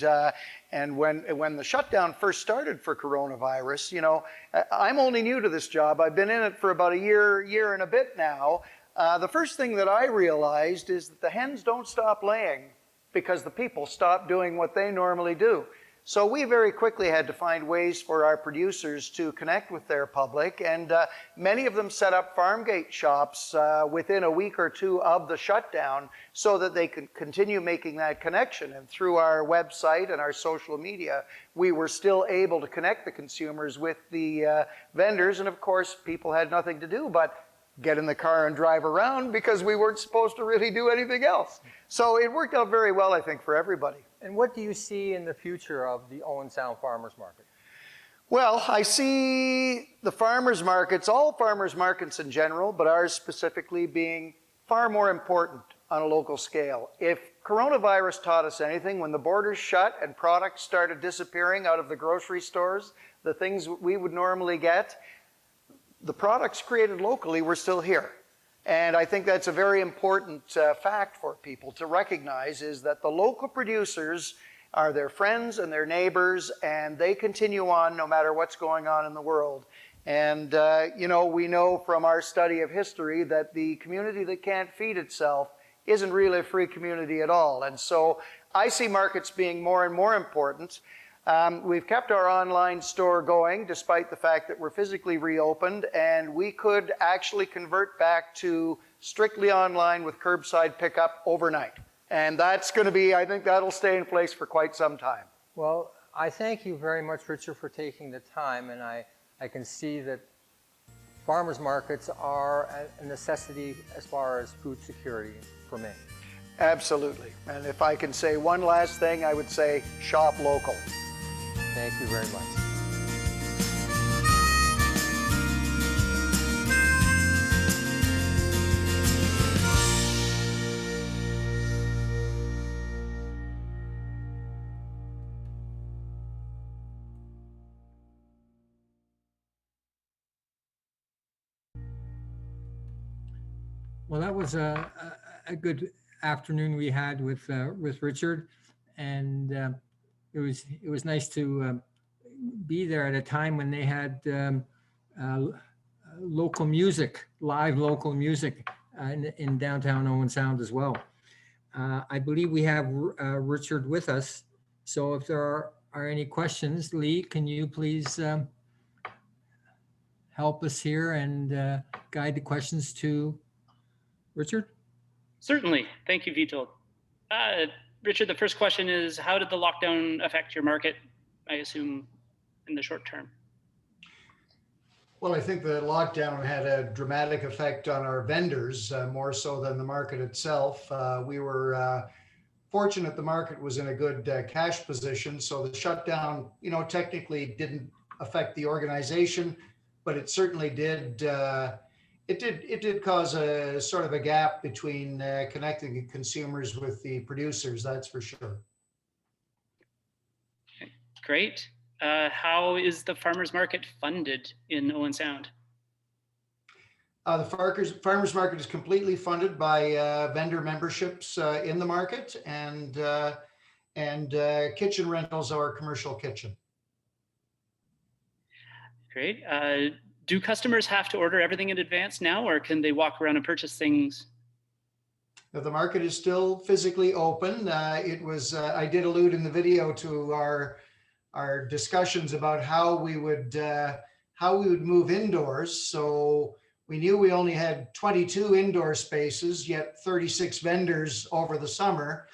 when the shutdown first started for coronavirus, I'm only new to this job. I've been in it for about a year and a bit now. The first thing that I realized is that the hens don't stop laying because the people stop doing what they normally do. So we very quickly had to find ways for our producers to connect with their public, and many of them set up farm gate shops within a week or two of the shutdown so that they could continue making that connection. And through our website and our social media, we were still able to connect the consumers with the vendors. And of course, people had nothing to do but get in the car and drive around because we weren't supposed to really do anything else. So it worked out very well, I think, for everybody. And what do you see in the future of the Owen Sound Farmers Market? Well, I see the farmers markets, all farmers markets in general, but ours specifically, being far more important on a local scale. If coronavirus taught us anything, when the borders shut and products started disappearing out of the grocery stores, the things we would normally get, the products created locally were still here. And I think that's a very important fact for people to recognize, is that the local producers are their friends and their neighbors, and they continue on no matter what's going on in the world. And, we know from our study of history that the community that can't feed itself isn't really a free community at all. And so I see markets being more and more important. We've kept our online store going despite the fact that we're physically reopened, and we could actually convert back to strictly online with curbside pickup overnight. And that's going to be, I think that'll stay in place for quite some time. Well, I thank you very much, Richard, for taking the time, and I can see that farmers markets are a necessity as far as food security for me. Absolutely. And if I can say one last thing, I would say shop local. Thank you very much. Well, that was a good afternoon we had with Richard, and it was nice to be there at a time when they had local music, live local music in downtown Owen Sound as well. I believe we have Richard with us, so if there are any questions, Lee, can you please help us here and guide the questions to Richard? Certainly. Thank you, Vitold. Richard, the first question is, how did the lockdown affect your market, I assume, in the short term? Well, I think the lockdown had a dramatic effect on our vendors, more so than the market itself. We were fortunate the market was in a good cash position, so the shutdown, technically didn't affect the organization, but it certainly did. It did cause a sort of a gap between connecting consumers with the producers, that's for sure. Okay, great. How is the farmers market funded in Owen Sound? The farmers market is completely funded by vendor memberships in the market and kitchen rentals of our commercial kitchen. Great. Do customers have to order everything in advance now, or can they walk around and purchase things? The market is still physically open. I did allude in the video to our discussions about how we would move indoors. So we knew we only had 22 indoor spaces, yet 36 vendors over the summer.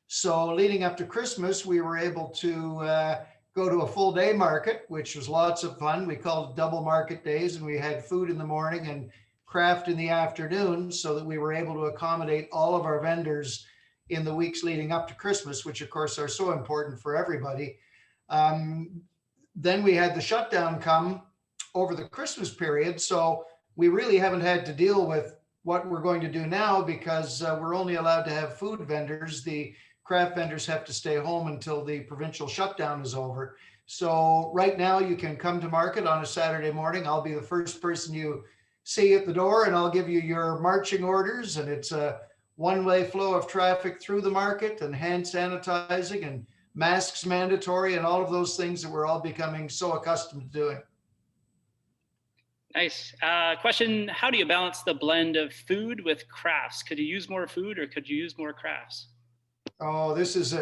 So leading up to Christmas, we were able to go to a full day market, which was lots of fun. We called it double market days, and we had food in the morning and craft in the afternoon, so that we were able to accommodate all of our vendors in the weeks leading up to Christmas, which of course are so important for everybody. Then we had the shutdown come over the Christmas period. So we really haven't had to deal with what we're going to do now, because we're only allowed to have food vendors. The craft vendors have to stay home until the provincial shutdown is over. So right now you can come to market on a Saturday morning. I'll be the first person you see at the door, and I'll give you your marching orders, and it's a one-way flow of traffic through the market, and hand sanitizing and masks mandatory, and all of those things that we're all becoming so accustomed to doing. Nice. Question, how do you balance the blend of food with crafts? Could you use more food, or could you use more crafts? Oh, this is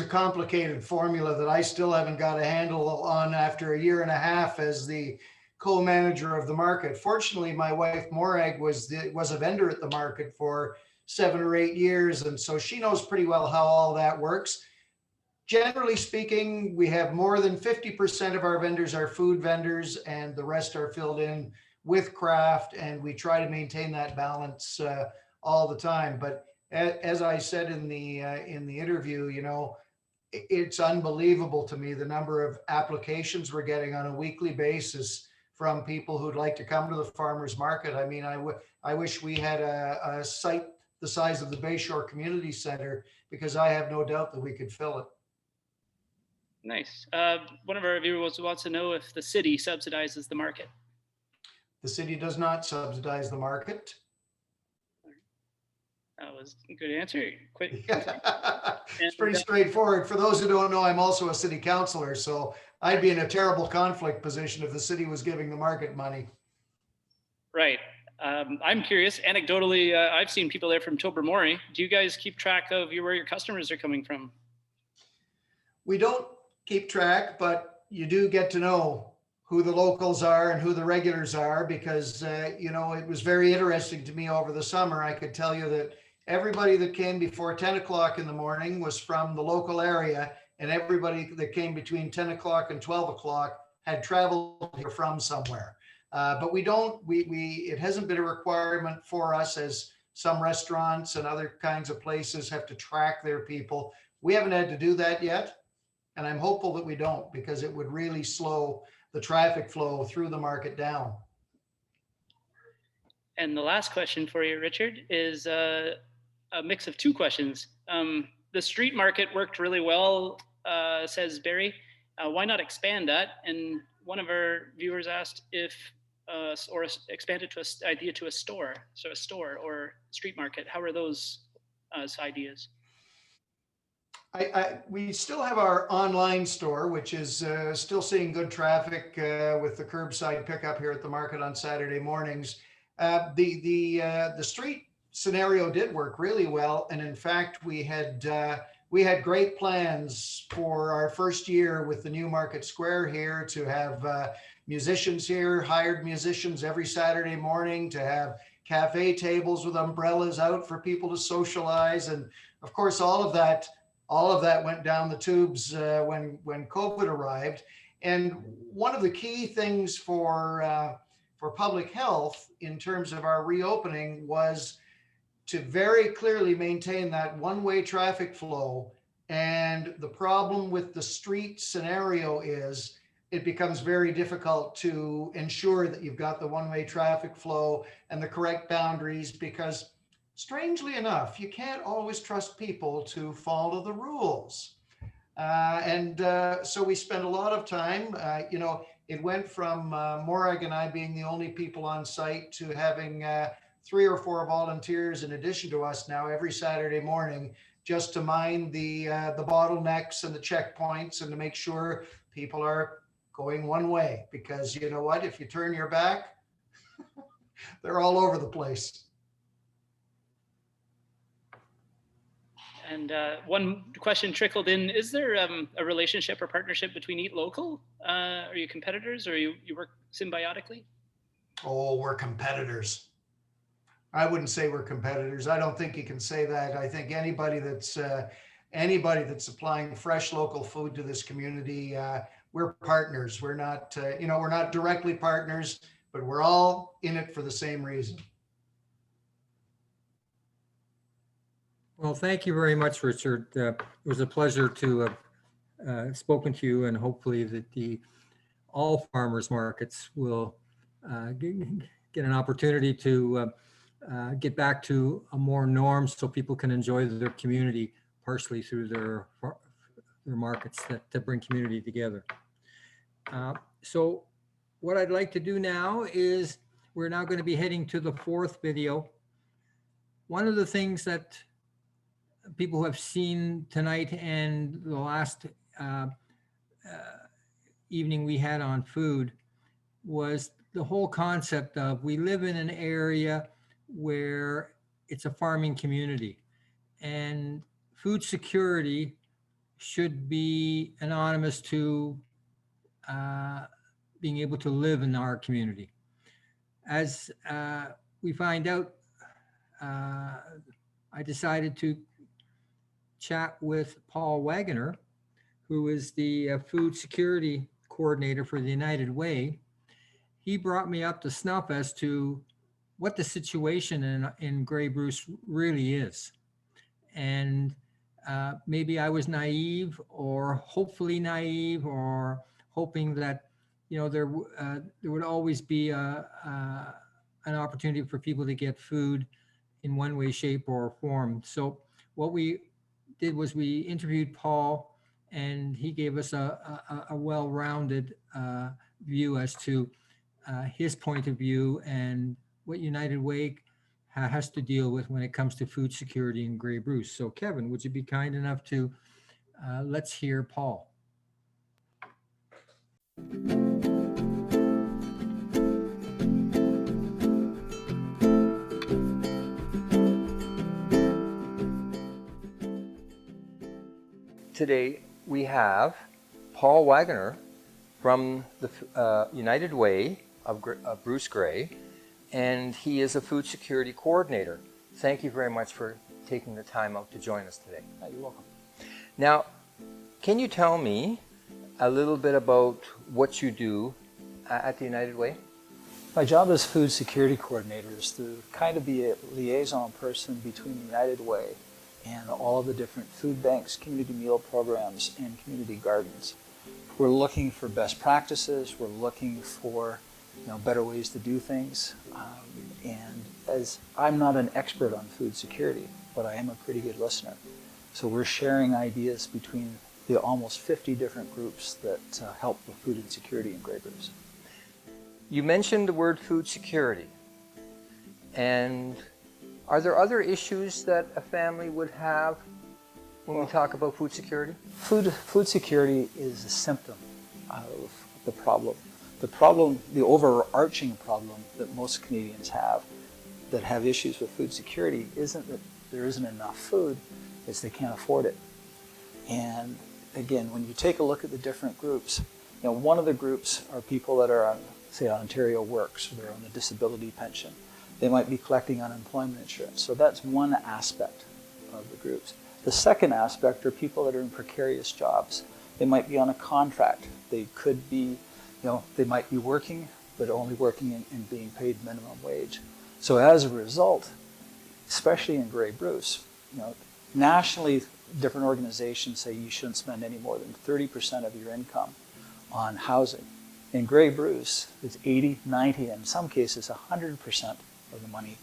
a complicated formula that I still haven't got a handle on after a year and a half as the co-manager of the market. Fortunately, my wife Morag was a vendor at the market for 7 or 8 years, and so she knows pretty well how all that works. Generally speaking, we have more than 50% of our vendors are food vendors, and the rest are filled in with craft, and we try to maintain that balance all the time. But as I said in the interview, you know, it's unbelievable to me the number of applications we're getting on a weekly basis from people who'd like to come to the farmers market. I mean, I wish we had a site the size of the Bayshore Community Center, because I have no doubt that we could fill it. Nice. One of our viewers wants to know if the city subsidizes the market. The city does not subsidize the market. That was a good answer. Quick. It's pretty straightforward. For those who don't know, I'm also a city councillor, so I'd be in a terrible conflict position if the city was giving the market money. Right. I'm curious, anecdotally, I've seen people there from Tobermory. Do you guys keep track of where your customers are coming from? We don't keep track, but you do get to know who the locals are and who the regulars are, because, you know, it was very interesting to me over the summer. I could tell you that everybody that came before 10 o'clock in the morning was from the local area, and everybody that came between 10 o'clock and 12 o'clock had traveled here from somewhere. But it hasn't been a requirement for us, as some restaurants and other kinds of places have to track their people. We haven't had to do that yet, and I'm hopeful that we don't, because it would really slow the traffic flow through the market down. And the last question for you, Richard, is a mix of two questions. The street market worked really well, says Barry. Why not expand that? And one of our viewers asked if, or expand it to idea to a store. So a store or street market. How are those ideas? We still have our online store, which is still seeing good traffic with the curbside pickup here at the market on Saturday mornings. The street scenario did work really well, and in fact, we had great plans for our first year with the new Market Square here to have musicians here, hired musicians every Saturday morning, to have cafe tables with umbrellas out for people to socialize, and of course, all of that went down the tubes when COVID arrived. And one of the key things for public health in terms of our reopening was to very clearly maintain that one-way traffic flow. And the problem with the street scenario is it becomes very difficult to ensure that you've got the one-way traffic flow and the correct boundaries, because strangely enough, you can't always trust people to follow the rules. So we spent a lot of time, you know, it went from Morag and I being the only people on site to having 3 or 4 volunteers in addition to us now every Saturday morning, just to mind the bottlenecks and the checkpoints, and to make sure people are going one way. Because you know what, if you turn your back, They're all over the place. And one question trickled in, is there a relationship or partnership between Eat Local? Are you competitors or you work symbiotically? Oh, we're competitors. I wouldn't say we're competitors. I don't think you can say that. I think anybody that's supplying fresh local food to this community, we're partners. We're not, we're not directly partners, but we're all in it for the same reason. Well, thank you very much, Richard. It was a pleasure to have spoken to you, and hopefully that all farmers markets will get an opportunity to get back to a more norm so people can enjoy their community partially through their markets that bring community together. So what I'd like to do now is we're now going to be heading to the fourth video. One of the things that people who have seen tonight and the last evening we had on food was the whole concept of we live in an area where it's a farming community, and food security should be anonymous to being able to live in our community. As we find out, I decided to chat with Paul Wagonaar, who is the food security coordinator for the United Way. He brought me up to snuff as to what the situation in Grey Bruce really is. And maybe I was naive, or hopefully naive, or hoping that there would always be an opportunity for people to get food in one way, shape, or form. So what we did was we interviewed Paul, and he gave us a well-rounded view as to his point of view and what United Way has to deal with when it comes to food security in Grey Bruce. So Kevin, would you be kind enough to let's hear Paul. Today we have Paul Wagonaar from the United Way of Bruce Grey, and he is a food security coordinator. Thank you very much for taking the time out to join us today. You're welcome. Now, can you tell me a little bit about what you do at the United Way? My job as food security coordinator is to kind of be a liaison person between the United Way and all of the different food banks, community meal programs, and community gardens. We're looking for best practices. We're looking for better ways to do things. And as I'm not an expert on food security, but I am a pretty good listener. So we're sharing ideas between the almost 50 different groups that help with food insecurity in Grey Bruce. You mentioned the word food security. And are there other issues that a family would have when we talk about food security? Food security is a symptom of the problem. The overarching problem that most Canadians have that have issues with food security isn't that there isn't enough food, it's they can't afford it. And again, when you take a look at the different groups, one of the groups are people that are on, say, Ontario Works, or they're on a disability pension. They might be collecting unemployment insurance. So that's one aspect of the groups. The second aspect are people that are in precarious jobs. They might be on a contract. They could be, they might be working, but only working and being paid minimum wage. So as a result, especially in Grey Bruce, nationally, different organizations say you shouldn't spend any more than 30% of your income on housing. In Grey Bruce, it's 80, 90, and in some cases 100% of the money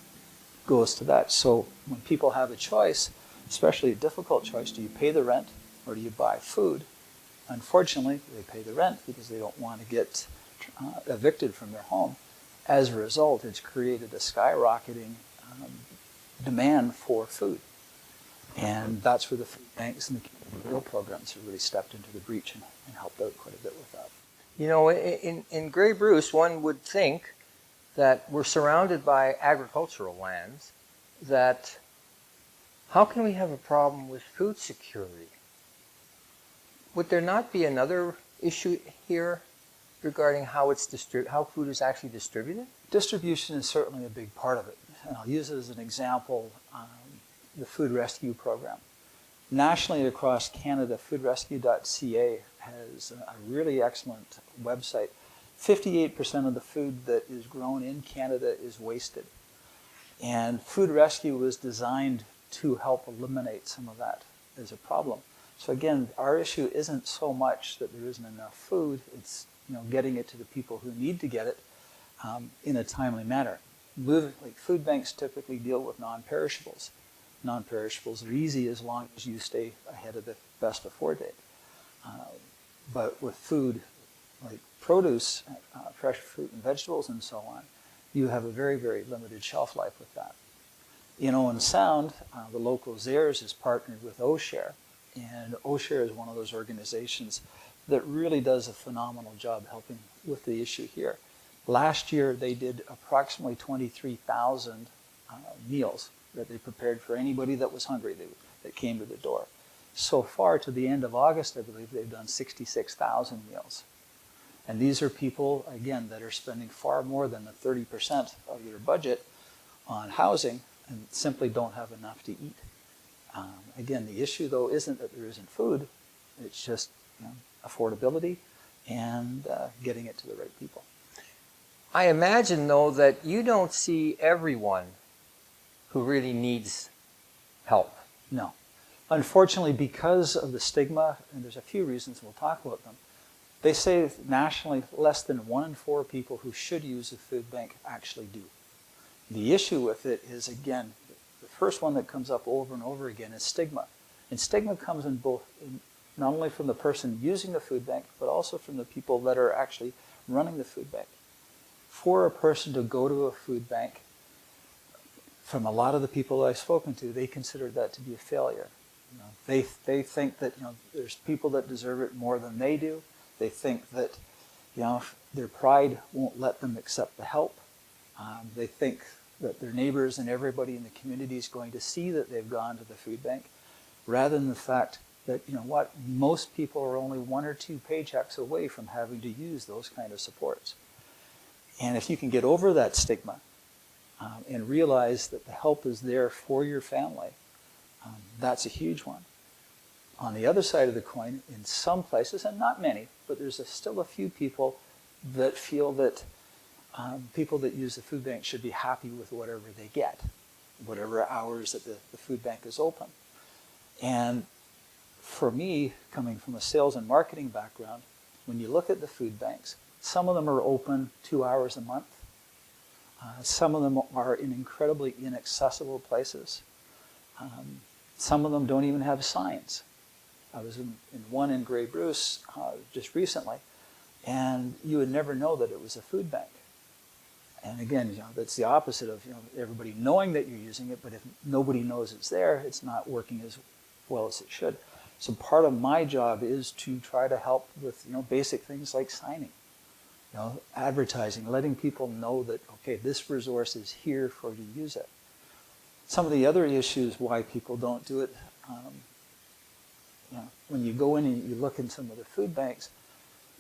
goes to that. So when people have a choice, especially a difficult choice, do you pay the rent or do you buy food? Unfortunately, they pay the rent because they don't want to get evicted from their home. As a result, it's created a skyrocketing demand for food. And that's where the food banks and the community meal programs have really stepped into the breach and helped out quite a bit with that. In Grey Bruce, one would think that we're surrounded by agricultural lands, that how can we have a problem with food security? Would there not be another issue here regarding how food is actually distributed? Distribution is certainly a big part of it. And I'll use it as an example, the food rescue program. Nationally across Canada, foodrescue.ca has a really excellent website. 58% of the food that is grown in Canada is wasted. And food rescue was designed to help eliminate some of that as a problem. So again, our issue isn't so much that there isn't enough food, it's getting it to the people who need to get it in a timely manner. Food banks typically deal with non-perishables. Non-perishables are easy as long as you stay ahead of the best before date. But with food like produce, fresh fruit and vegetables and so on, you have a very, very limited shelf life with that. In Owen Sound, the local Zares is partnered with OSHARE, and OSHARE is one of those organizations that really does a phenomenal job helping with the issue here. Last year, they did approximately 23,000 meals that they prepared for anybody that was hungry that came to the door. So far, to the end of August, I believe they've done 66,000 meals. And these are people, again, that are spending far more than the 30% of their budget on housing and simply don't have enough to eat. Again, the issue, though, isn't that there isn't food. It's just affordability and getting it to the right people. I imagine, though, that you don't see everyone who really needs help. No. Unfortunately, because of the stigma, and there's a few reasons, we'll talk about them, they say nationally less than 1 in 4 people who should use a food bank actually do. The issue with it is, again, the first one that comes up over and over again is stigma. And stigma comes in both, not only from the person using the food bank, but also from the people that are actually running the food bank. For a person to go to a food bank, from a lot of the people I've spoken to, they consider that to be a failure. They think that there's people that deserve it more than they do. They think that their pride won't let them accept the help. They think that their neighbors and everybody in the community is going to see that they've gone to the food bank, rather than the fact that most people are only 1 or 2 paychecks away from having to use those kind of supports. And if you can get over that stigma and realize that the help is there for your family, that's a huge one. On the other side of the coin, in some places, and not many, but there's still a few people that feel that people that use the food bank should be happy with whatever they get, whatever hours that the food bank is open. And for me, coming from a sales and marketing background, when you look at the food banks, some of them are open 2 hours a month. Some of them are in incredibly inaccessible places. Some of them don't even have signs. I was in one in Grey Bruce just recently, and you would never know that it was a food bank. And again, that's the opposite of everybody knowing that you're using it, but if nobody knows it's there, it's not working as well as it should. So part of my job is to try to help with basic things like signing, advertising, letting people know that, okay, this resource is here for you to use it. Some of the other issues why people don't do it, when you go in and you look in some of the food banks,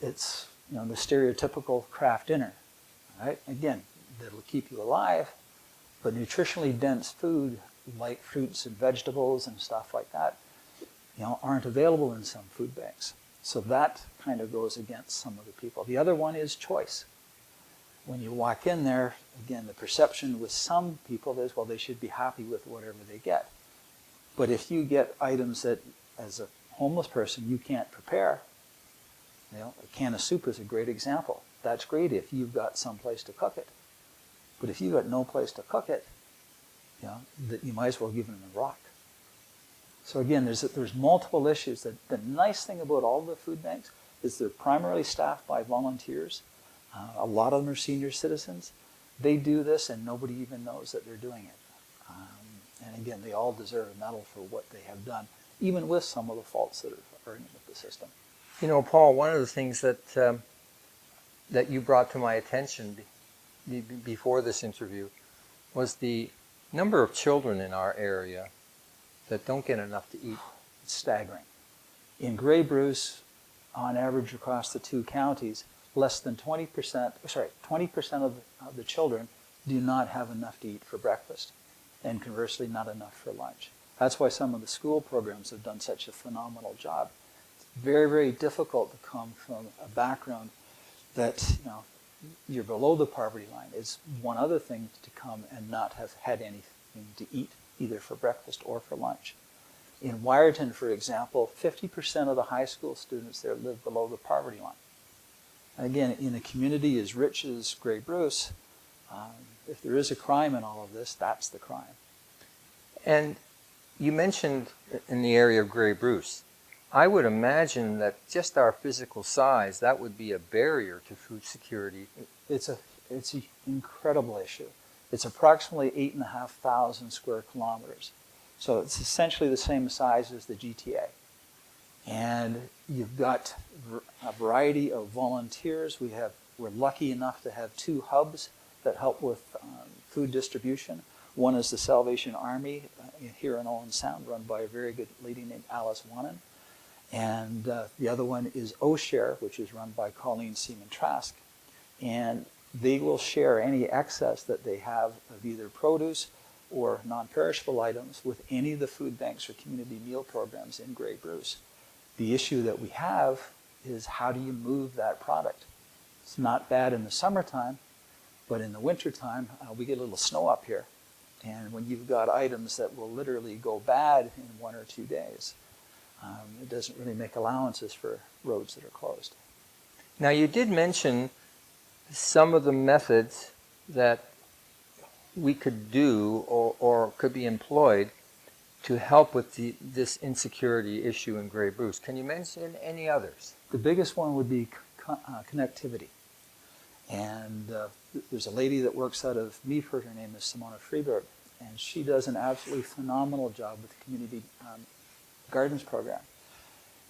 it's the stereotypical craft dinner, right? Again, that'll keep you alive, but nutritionally dense food like fruits and vegetables and stuff like that, aren't available in some food banks. So that kind of goes against some of the people. The other one is choice. When you walk in there, again, the perception with some people is, well, they should be happy with whatever they get. But if you get items that, as a homeless person, you can't prepare, a can of soup is a great example. That's great if you've got some place to cook it. But if you've got no place to cook it, that you might as well give them a rock. So again, there's multiple issues. The nice thing about all the food banks is they're primarily staffed by volunteers. A lot of them are senior citizens. They do this and nobody even knows that they're doing it. And again, they all deserve a medal for what they have done, even with some of the faults that are in with the system. Paul, one of the things that you brought to my attention before this interview was the number of children in our area that don't get enough to eat. It's staggering. In Grey Bruce, on average across the two counties, less than 20% of the children do not have enough to eat for breakfast, and conversely, not enough for lunch. That's why some of the school programs have done such a phenomenal job. It's very, very difficult to come from a background that, you're below the poverty line. It's one other thing to come and not have had anything to eat, either for breakfast or for lunch. In Wyerton, for example, 50% of the high school students there live below the poverty line. Again, in a community as rich as Grey Bruce, if there is a crime in all of this, that's the crime. And you mentioned in the area of Grey Bruce, I would imagine that just our physical size, that would be a barrier to food security. It's an incredible issue. It's approximately 8,500 square kilometers. So it's essentially the same size as the GTA. And you've got a variety of volunteers. We're lucky enough to have 2 hubs that help with food distribution. One is the Salvation Army here in Owen Sound, run by a very good lady named Alice Wagonaar. And the other one is OShare, which is run by Colleen Seaman-Trask. And they will share any excess that they have of either produce or non-perishable items with any of the food banks or community meal programs in Grey Bruce. The issue that we have is, how do you move that product? It's not bad in the summertime, but in the wintertime, we get a little snow up here. And when you've got items that will literally go bad in 1 or 2 days, it doesn't really make allowances for roads that are closed. Now, you did mention some of the methods that we could do or could be employed to help with this insecurity issue in Grey Bruce. Can you mention any others? The biggest one would be connectivity. And there's a lady that works out of Meaford. Her name is Simona Freibergova, and she does an absolutely phenomenal job with the community gardens program.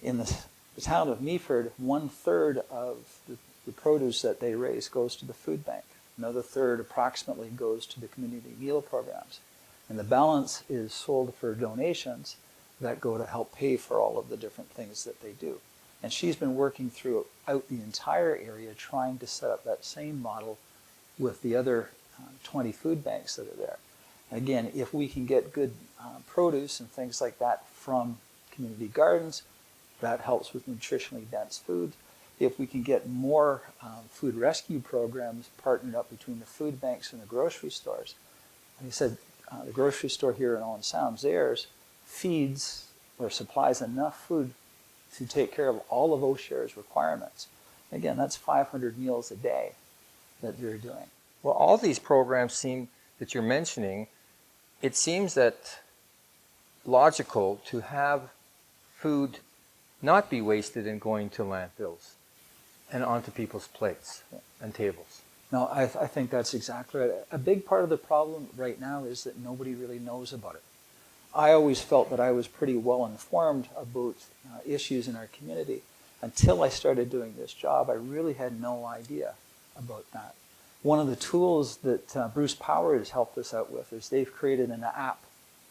In the town of Meaford, 1/3 of the produce that they raise goes to the food bank. Another third approximately goes to the community meal programs. And the balance is sold for donations that go to help pay for all of the different things that they do. And she's been working throughout the entire area trying to set up that same model with the other 20 food banks that are there. Again, if we can get good produce and things like that from community gardens, that helps with nutritionally dense food. If we can get more food rescue programs partnered up between the food banks and the grocery stores. Like I said, the grocery store here in Owen Sound, theirs, feeds or supplies enough food to take care of all of OShare's requirements. Again, that's 500 meals a day that they're doing. Well, all these programs that you're mentioning, it seems that logical to have food not be wasted in going to landfills and onto people's plates and tables. No, I think that's exactly right. A big part of the problem right now is that nobody really knows about it. I always felt that I was pretty well informed about issues in our community. Until I started doing this job, I really had no idea about that. One of the tools that Bruce Power has helped us out with is they've created an app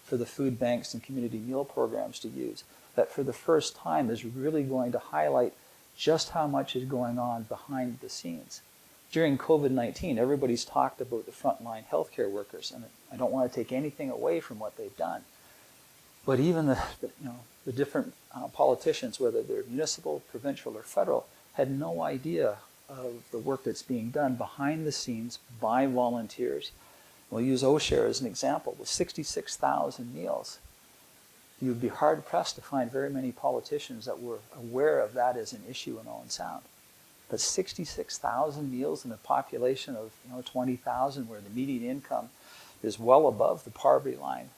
for the food banks and community meal programs to use that for the first time is really going to highlight just how much is going on behind the scenes. During COVID-19, everybody's talked about the frontline healthcare workers, and I don't want to take anything away from what they've done. But even the different politicians, whether they're municipal, provincial, or federal, had no idea of the work that's being done behind the scenes by volunteers. We'll use OShare as an example. With 66,000 meals, you'd be hard-pressed to find very many politicians that were aware of that as an issue in Owen Sound. But 66,000 meals in a population of 20,000, where the median income is well above the poverty line,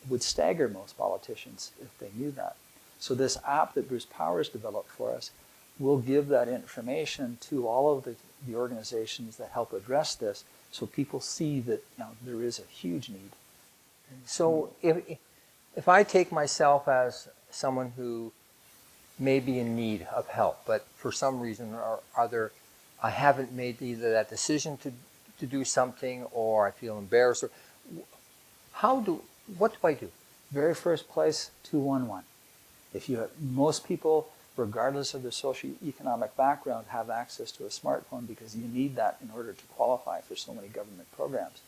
would stagger most politicians if they knew that. So this app that Bruce Powers developed for us will give that information to all of the organizations that help address this, so people see that there is a huge need. So if I take myself as someone who may be in need of help, but for some reason or other, I haven't made either that decision to to do something, or I feel embarrassed, or what do I do? Very first place, 211. If you have, most people, regardless of their socioeconomic background, have access to a smartphone because you need that in order to qualify for so many government programs.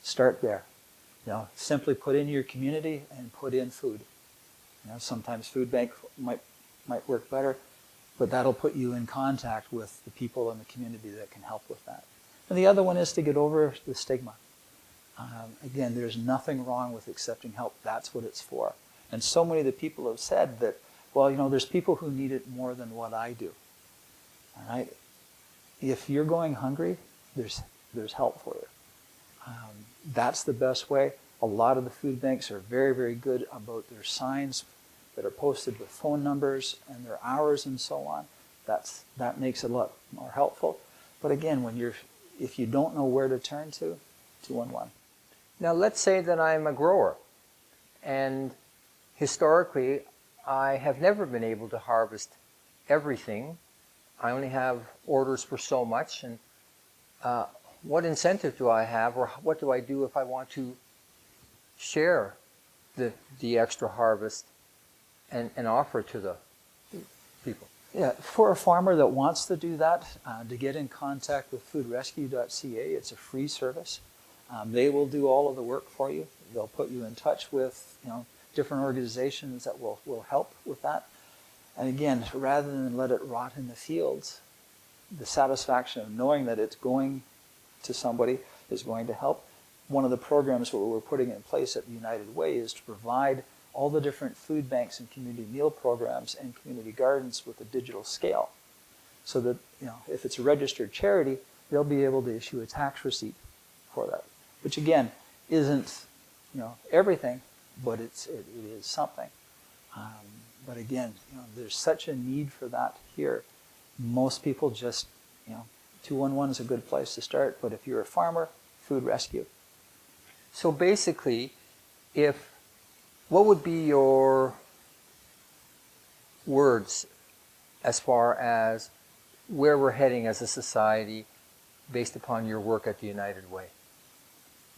Start there. Simply put in your community and put in food. Sometimes food bank might work better, but that'll put you in contact with the people in the community that can help with that. And the other one is to get over the stigma. Again, there's nothing wrong with accepting help. That's what it's for. And so many of the people have said that, well, there's people who need it more than what I do. All right? If you're going hungry, there's help for you. That's the best way. A lot of the food banks are very, very good about their signs that are posted with phone numbers and their hours and so on. That makes it a lot more helpful. But again, if you don't know where to turn to, 211. Now, let's say that I'm a grower, and historically, I have never been able to harvest everything. I only have orders for so much, and what incentive do I have, or what do I do if I want to share the extra harvest and offer it to the people? Yeah, for a farmer that wants to do that, to get in contact with foodrescue.ca, it's a free service. They will do all of the work for you. They'll put you in touch with different organizations that will help with that. And again, rather than let it rot in the fields, the satisfaction of knowing that it's going to somebody is going to help. One of the programs that we're putting in place at the United Way is to provide all the different food banks and community meal programs and community gardens with a digital scale. So that, if it's a registered charity, they'll be able to issue a tax receipt for that. Which again, isn't, everything, but it is something. But again, there's such a need for that here. Most people just, 211 is a good place to start, but if you're a farmer, food rescue. So basically, what would be your words as far as where we're heading as a society based upon your work at the United Way?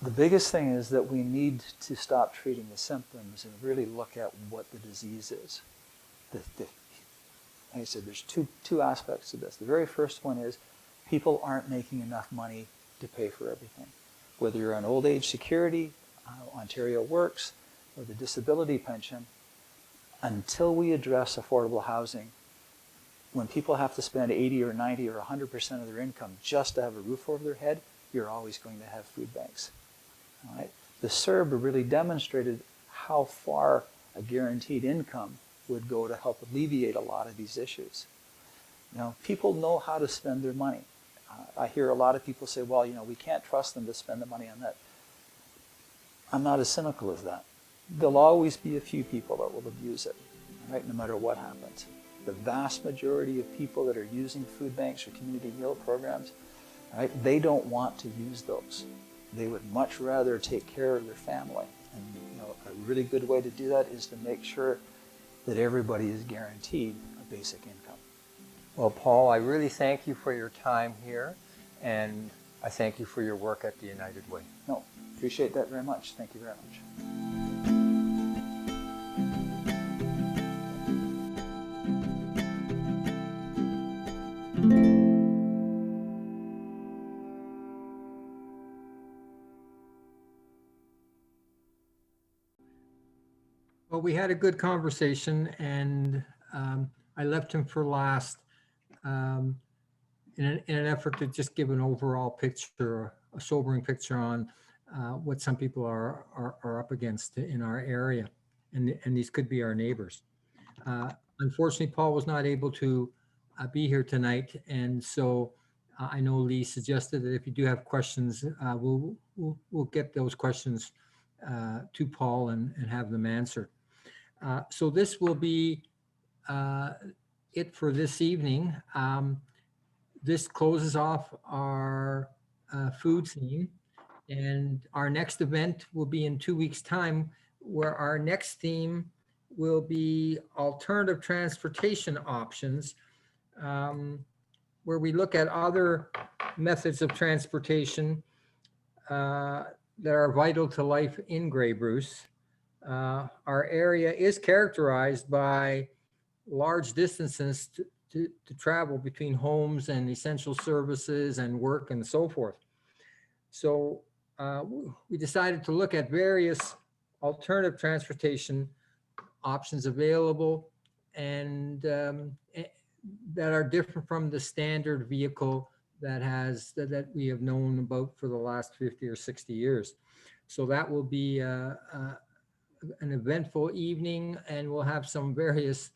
The biggest thing is that we need to stop treating the symptoms and really look at what the disease is. Like I said, there's two aspects to this. The very first one is people aren't making enough money to pay for everything. Whether you're on old age security, Ontario Works, or the disability pension, until we address affordable housing, when people have to spend 80 or 90 or 100% of their income just to have a roof over their head, you're always going to have food banks. All right? The CERB really demonstrated how far a guaranteed income would go to help alleviate a lot of these issues. People know how to spend their money. I hear a lot of people say, well, we can't trust them to spend the money on that. I'm not as cynical as that. There'll always be a few people that will abuse it, right? No matter what happens. The vast majority of people that are using food banks or community meal programs, right, they don't want to use those. They would much rather take care of their family. And a really good way to do that is to make sure that everybody is guaranteed a basic income. Well, Paul, I really thank you for your time here, and I thank you for your work at the United Way. No, appreciate that very much. Thank you very much. Well, we had a good conversation, and I left him for last in an effort to just give an overall picture, a sobering picture on what some people are up against in our area, and these could be our neighbors. Unfortunately, Paul was not able to be here tonight, and so I know Lee suggested that if you do have questions, we'll get those questions to Paul and have them answered. So this will be it for this evening. This closes off our food theme, and our next event will be in 2 weeks' time, where our next theme will be alternative transportation options, where we look at other methods of transportation that are vital to life in Grey Bruce. Our area is characterized by large distances to travel between homes and essential services and work and so forth. So we decided to look at various alternative transportation options available and that are different from the standard vehicle that we have known about for the last 50 or 60 years. So that will be an eventful evening, and we'll have some various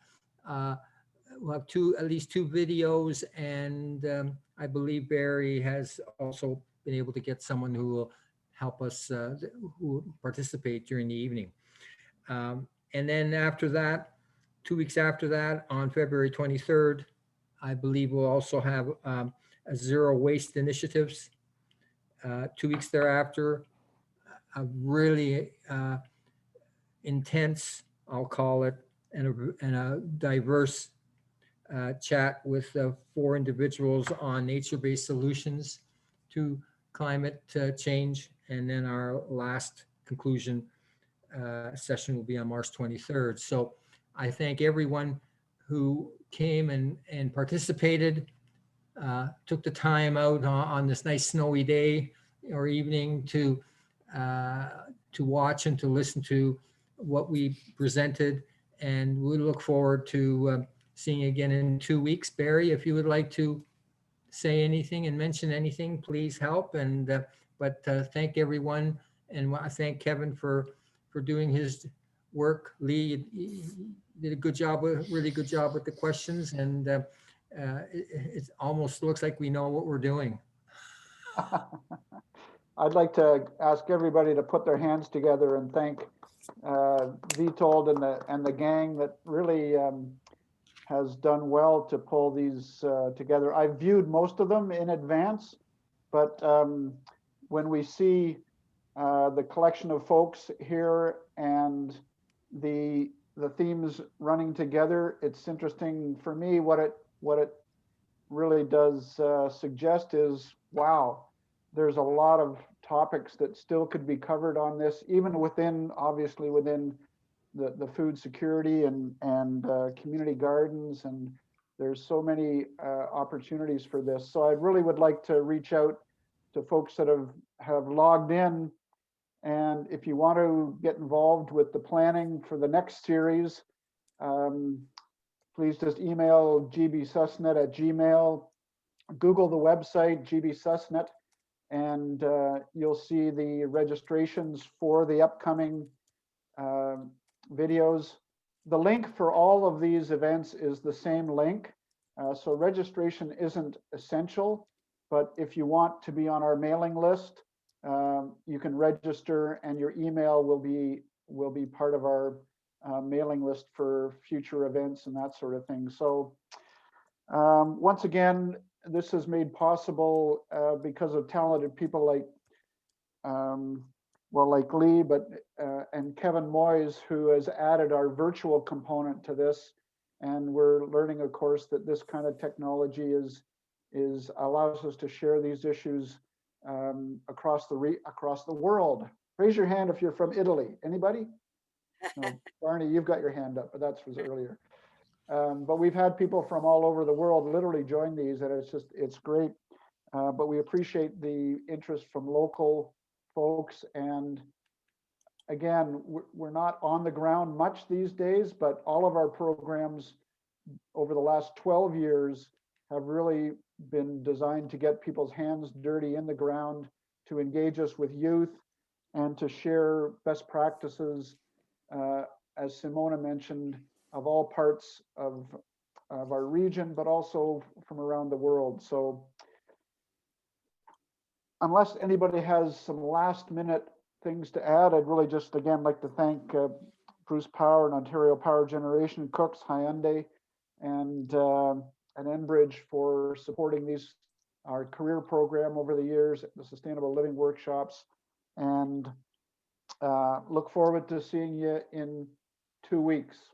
we'll have at least two videos, and I believe Barry has also been able to get someone who will help us who will participate during the evening. And then after that, 2 weeks after that, on February 23rd, I believe we'll also have a zero waste initiatives. 2 weeks thereafter, a really intense, I'll call it, and a diverse chat with 4 individuals on nature-based solutions to climate change. And then our last conclusion session will be on March 23rd. So I thank everyone who came and participated, took the time out on this nice snowy day or evening to watch and to listen to what we presented. And we look forward to seeing you again in 2 weeks. Barry, if you would like to say anything and mention anything, please help. And but thank everyone, and I thank Kevin for doing his work. Lee, you did a good job, really good job with the questions, and it almost looks like we know what we're doing. I'd like to ask everybody to put their hands together and thank Vitold and the gang that really has done well to pull these together. I viewed most of them in advance, but when we see the collection of folks here and the themes running together, it's interesting for me. What it really does suggest is, wow, there's a lot of topics that still could be covered on this, even within, obviously within the food security and community gardens, and there's so many opportunities for this. So I really would like to reach out to folks that have logged in, and if you want to get involved with the planning for the next series, please just email gbsusnet@gmail, Google the website gbsusnet, and you'll see the registrations for the upcoming videos. The link for all of these events is the same link. So registration isn't essential, but if you want to be on our mailing list, you can register, and your email will be part of our mailing list for future events and that sort of thing. So once again, this is made possible because of talented people like like Lee, and Kevin Moyes, who has added our virtual component to this. And we're learning, of course, that this kind of technology allows us to share these issues across the world. Raise your hand if you're from Italy. Anybody? No, Barney, you've got your hand up, but that was earlier. But we've had people from all over the world literally join these, and it's great. But we appreciate the interest from local folks. And again, we're not on the ground much these days, but all of our programs over the last 12 years have really been designed to get people's hands dirty in the ground, to engage us with youth, and to share best practices, as Simona mentioned, of all parts of our region, but also from around the world. So unless anybody has some last minute things to add, I'd really just again like to thank Bruce Power and Ontario Power Generation, Cooks, Hyundai, and Enbridge for supporting our career program over the years, the Sustainable Living workshops, and look forward to seeing you in 2 weeks.